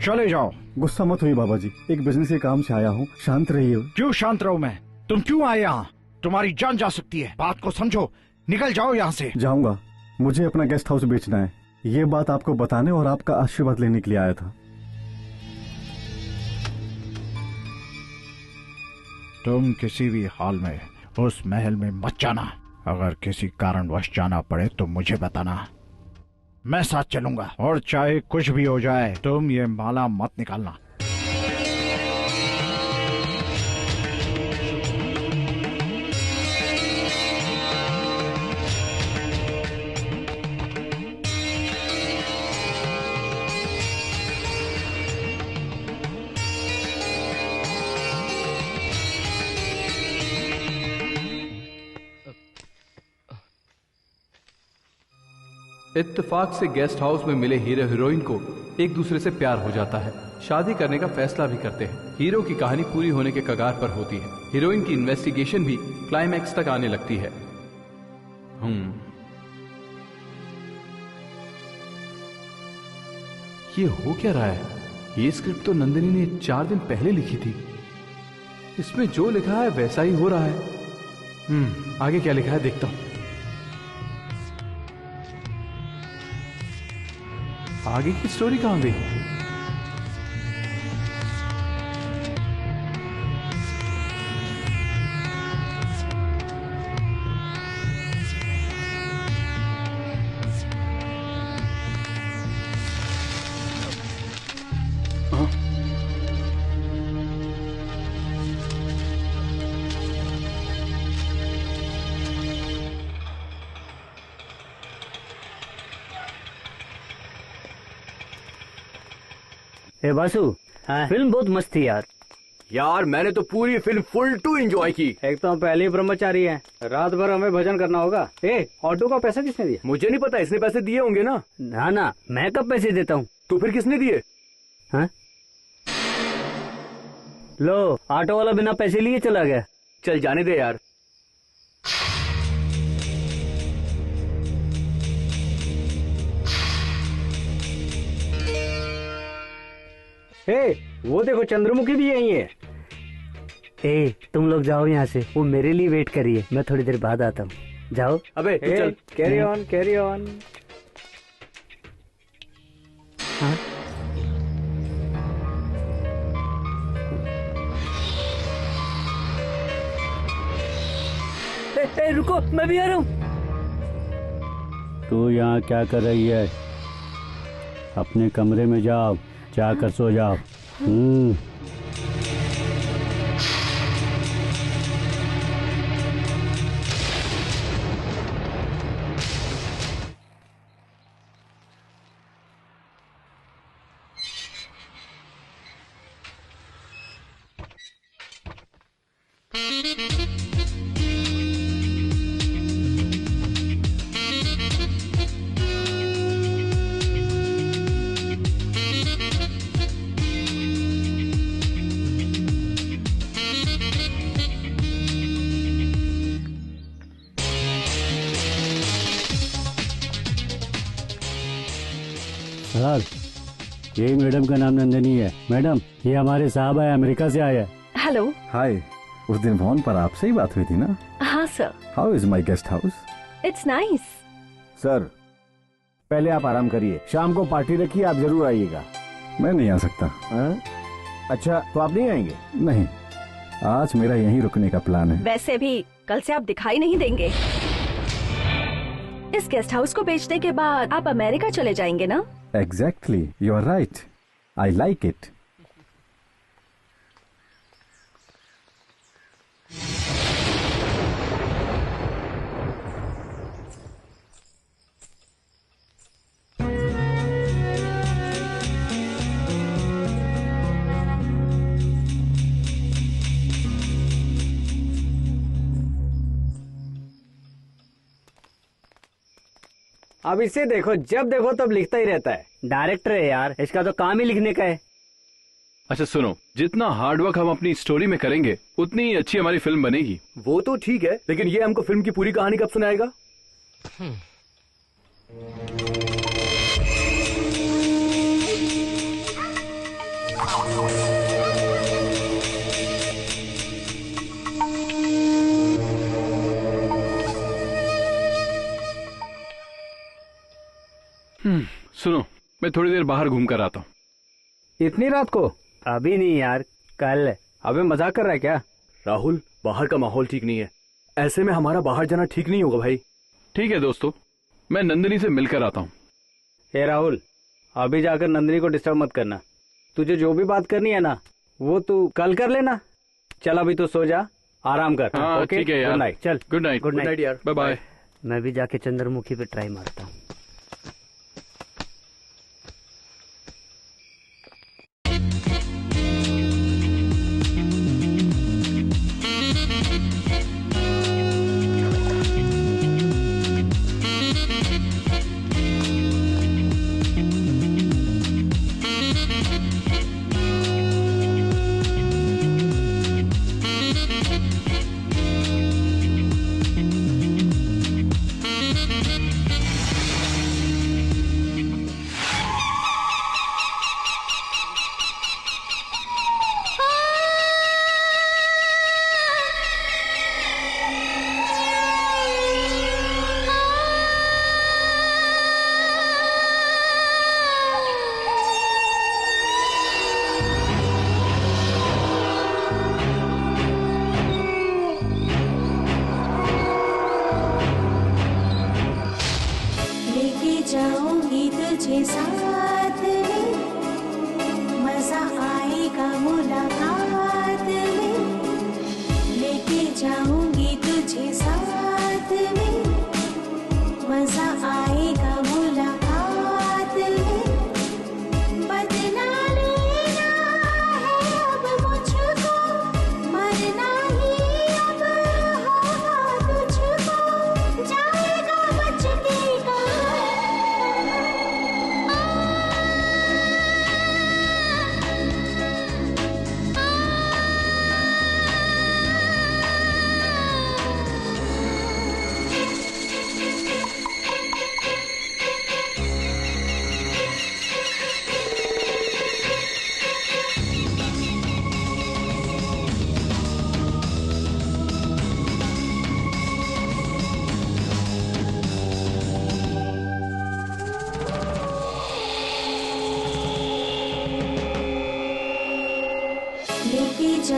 चले जाओ। गुस्सा मत हुई बाबा जी, एक बिजनेस के काम से आया हूँ, शांत रहिए। क्यों शांत रहूं मैं? तुम क्यों आए यहाँ? तुम्हारी जान जा सकती है, बात को समझो। निकल जाओ यहाँ से। जाऊंगा, मुझे अपना गेस्ट हाउस बेचना है। ये बात आपको बताने और आपका आशीर्वाद लेने के लिए आया था। तुम किसी भी हाल में उस महल में मत जाना। अगर किसी कारणवश जाना पड़े तो मुझे बताना, मैं साथ चलूंगा। और चाहे कुछ भी हो जाए, तुम ये माला मत निकालना। इत्तेफाक से गेस्ट हाउस में मिले हीरो हीरोइन को एक दूसरे से प्यार हो जाता है, शादी करने का फैसला भी करते हैं। हीरो की कहानी पूरी होने के कगार पर होती है, हीरोइन की इन्वेस्टिगेशन भी क्लाइमैक्स तक आने लगती है। ये हो क्या रहा है? ये स्क्रिप्ट तो नंदिनी ने 4 दिन पहले लिखी थी। इसमें जो लिखा है वैसा ही हो रहा है। आगे क्या लिखा है देखता हूं। आगे की स्टोरी कहां गई? ए बासु, फिल्म बहुत मस्त थी यार। यार मैंने तो पूरी फिल्म फुल टू एंजॉय की। एक तो हम पहले ही ब्रह्मचारी हैं, रात भर हमें भजन करना होगा। ऑटो का पैसा किसने दिया? मुझे नहीं पता, इसने पैसे दिए होंगे ना। ना, मैं कब पैसे देता हूँ? तो फिर किसने दिए? हाँ? लो, ऑटो वाला बिना पैसे लिए चला गया। चल जाने दे यार। वो देखो चंद्रमुखी भी यही है। तुम लोग जाओ यहाँ से, वो मेरे लिए वेट करिए, मैं थोड़ी देर बाद आता हूँ। जाओ। अबे चल, कैरी ऑन कैरी ऑन। हाँ? रुको, मैं भी आ रहा हूँ। तू यहाँ क्या कर रही है? अपने कमरे में जाओ, जाकर सो जाओ। सर, यही मैडम का नाम नंदिनी है। मैडम, ये हमारे साहब है, अमेरिका से आया है। हेलो। हाय, उस दिन फोन पर आपसे ही बात हुई थी ना? हाँ sir. How is my guest house? It's nice. Sir, पहले आप आराम करिए, शाम को पार्टी रखिए, आप जरूर आइएगा। मैं नहीं आ सकता। अच्छा, तो आप नहीं आएंगे? नहीं, आज मेरा यहीं रुकने का प्लान है। वैसे भी कल से आप दिखाई नहीं देंगे। इस गेस्ट हाउस को बेचने के बाद आप अमेरिका चले जाएंगे ना? Exactly, you are right. I like it. अब इसे देखो, जब देखो तब लिखता ही रहता है। डायरेक्टर है यार, इसका तो काम ही लिखने का है। अच्छा सुनो, जितना हार्डवर्क हम अपनी स्टोरी में करेंगे उतनी ही अच्छी हमारी फिल्म बनेगी। वो तो ठीक है, लेकिन ये हमको फिल्म की पूरी कहानी कब सुनाएगा? सुनो, मैं थोड़ी देर बाहर घूम कर आता हूँ। इतनी रात को? अभी नहीं यार, कल। अबे मजाक कर रहा है क्या? राहुल, बाहर का माहौल ठीक नहीं है, ऐसे में हमारा बाहर जाना ठीक नहीं होगा भाई। ठीक है दोस्तों, मैं नंदिनी से मिलकर आता हूँ। हे राहुल, अभी जाकर नंदिनी को डिस्टर्ब मत करना। तुझे जो भी बात करनी है ना, वो तू कल कर लेना। चल अभी तो सो जा, आराम कर। हाँ, ओके, ठीक है यार। Good night. चल, गुड नाइट। गुड नाइट यार, बाय बाय। मैं भी जाके चंद्रमुखी पे ट्राई मारता हूँ। जाऊंगी तुझे साथ में, मजा आएगा मुलाकात में। लेके जाऊंगी तुझे साथ में, मजा आएगा मुलाकात में। बदला लेना है अब मुझको, मरना ही अब रहा तुझको। जाएगा बच के कहाँ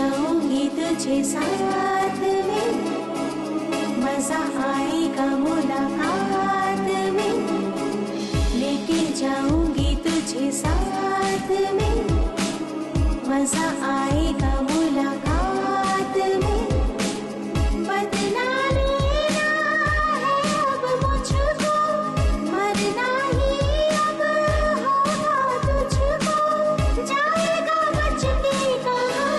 जाऊंगी तुझे साथ में, मजा आएगा मुलाकात में, लेके जाऊंगी तुझे साथ में, मजा आएगा मुलाकात में, बदला लेना है अब मुझको, मरना ही अब होगा तुझको, जाएगा बच के कहाँ।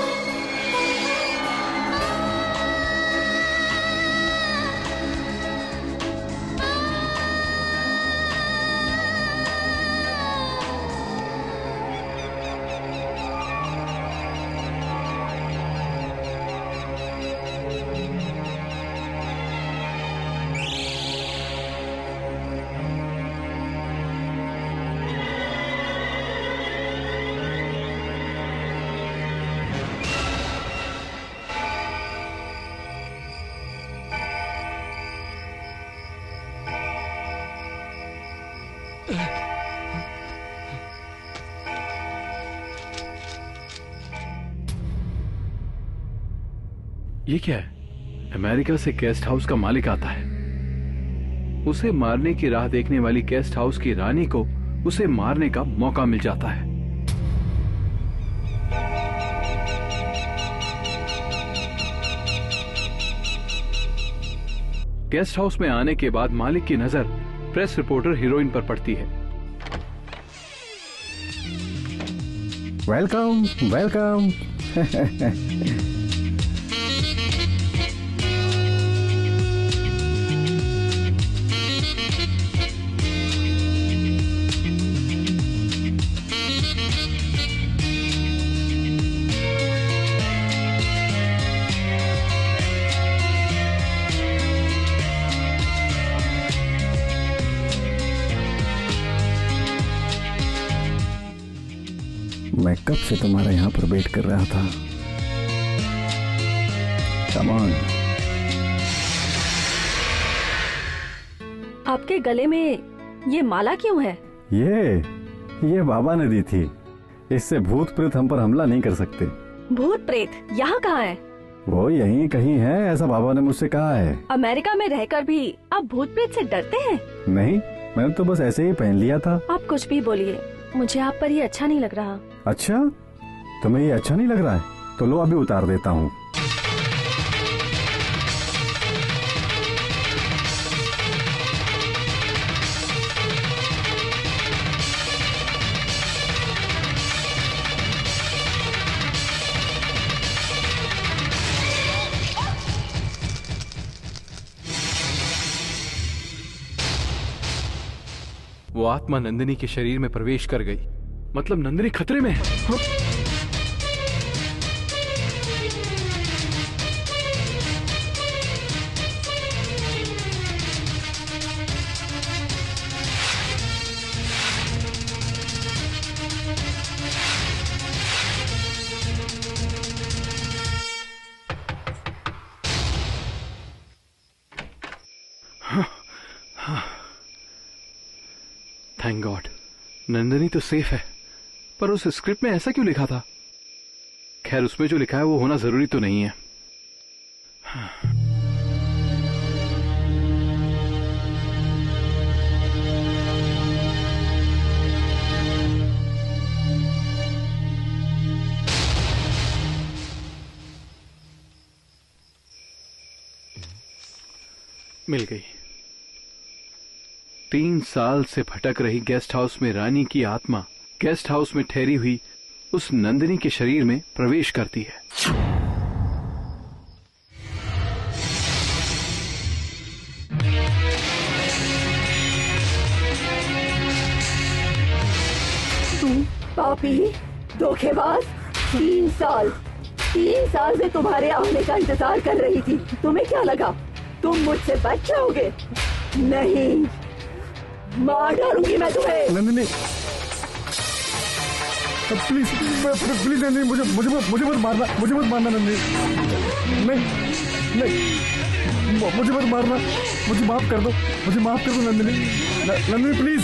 ये क्या है? अमेरिका से गेस्ट हाउस का मालिक आता है। उसे मारने की राह देखने वाली गेस्ट हाउस की रानी को उसे मारने का मौका मिल जाता है। गेस्ट हाउस में आने के बाद मालिक की नजर प्रेस रिपोर्टर हीरोइन पर पड़ती है। Welcome welcome. मैं कब से तुम्हारे यहाँ पर वेट कर रहा था। Come on. आपके गले में ये माला क्यों है? ये बाबा ने दी थी। इससे भूत प्रेत हम पर हमला नहीं कर सकते। भूत प्रेत यहाँ कहाँ है? वो यहीं कहीं है, ऐसा बाबा ने मुझसे कहा है। अमेरिका में रहकर भी आप भूत प्रेत से डरते हैं? नहीं, मैंने तो बस ऐसे ही पहन लिया था। आप कुछ भी बोलिए, मुझे आप पर ये अच्छा नहीं लग रहा। अच्छा, तुम्हें ये अच्छा नहीं लग रहा है? तो लो अभी उतार देता हूँ। वो आत्मा नंदिनी के शरीर में प्रवेश कर गई। मतलब नंदिनी खतरे में है। थैंक गॉड, नंदिनी तो सेफ है। पर उस स्क्रिप्ट में ऐसा क्यों लिखा था? खैर, उसमें जो लिखा है वो होना जरूरी तो नहीं है। मिल गई। 3 साल से भटक रही गेस्ट हाउस में रानी की आत्मा गेस्ट हाउस में ठहरी हुई उस नंदिनी के शरीर में प्रवेश करती है। तुम पापी, धोखेबाज। 3 साल से तुम्हारे आने का इंतजार कर रही थी। तुम्हें क्या लगा तुम मुझसे बच जाओगे? नहीं, मार डालूंगी मैं तुम्हें। नंदिनी, प्लीज नंदिनी, मुझे मत मारना नंदिनी। नहीं, मुझे मत मारना। मुझे माफ कर दो नंदिनी प्लीज।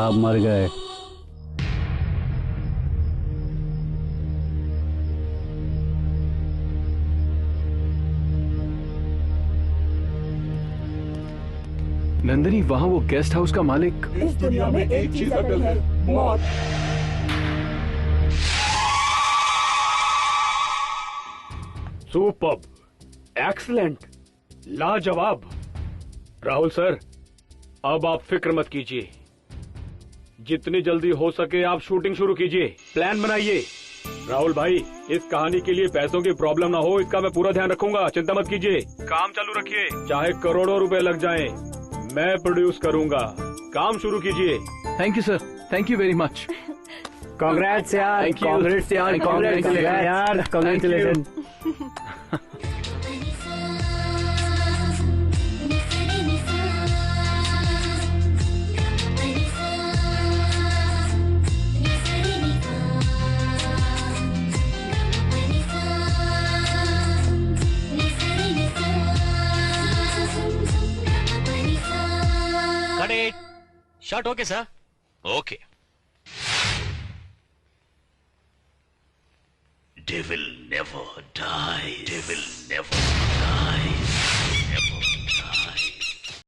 आप मर गए। नंदिनी, वहाँ वो गेस्ट हाउस का मालिक। इस दुनिया में एक चीज अटल है, मौत। सुपर्ब, एक्सीलेंट, लाजवाब। राहुल सर, अब आप फिक्र मत कीजिए, जितनी जल्दी हो सके आप शूटिंग शुरू कीजिए, प्लान बनाइए। राहुल भाई, इस कहानी के लिए पैसों की प्रॉब्लम ना हो, इसका मैं पूरा ध्यान रखूंगा, चिंता मत कीजिए। काम चालू रखिए, चाहे करोड़ों रुपए लग जाएं, मैं प्रोड्यूस करूंगा। काम शुरू कीजिए। Thank you sir, thank you very much. Congrats यार, Thank you. कांग्रेट्स यार, Thank you. कांग्रेट्स यार, congratulation. Cut it. Shot okay, sir. Okay. Devil never die. Devil never die.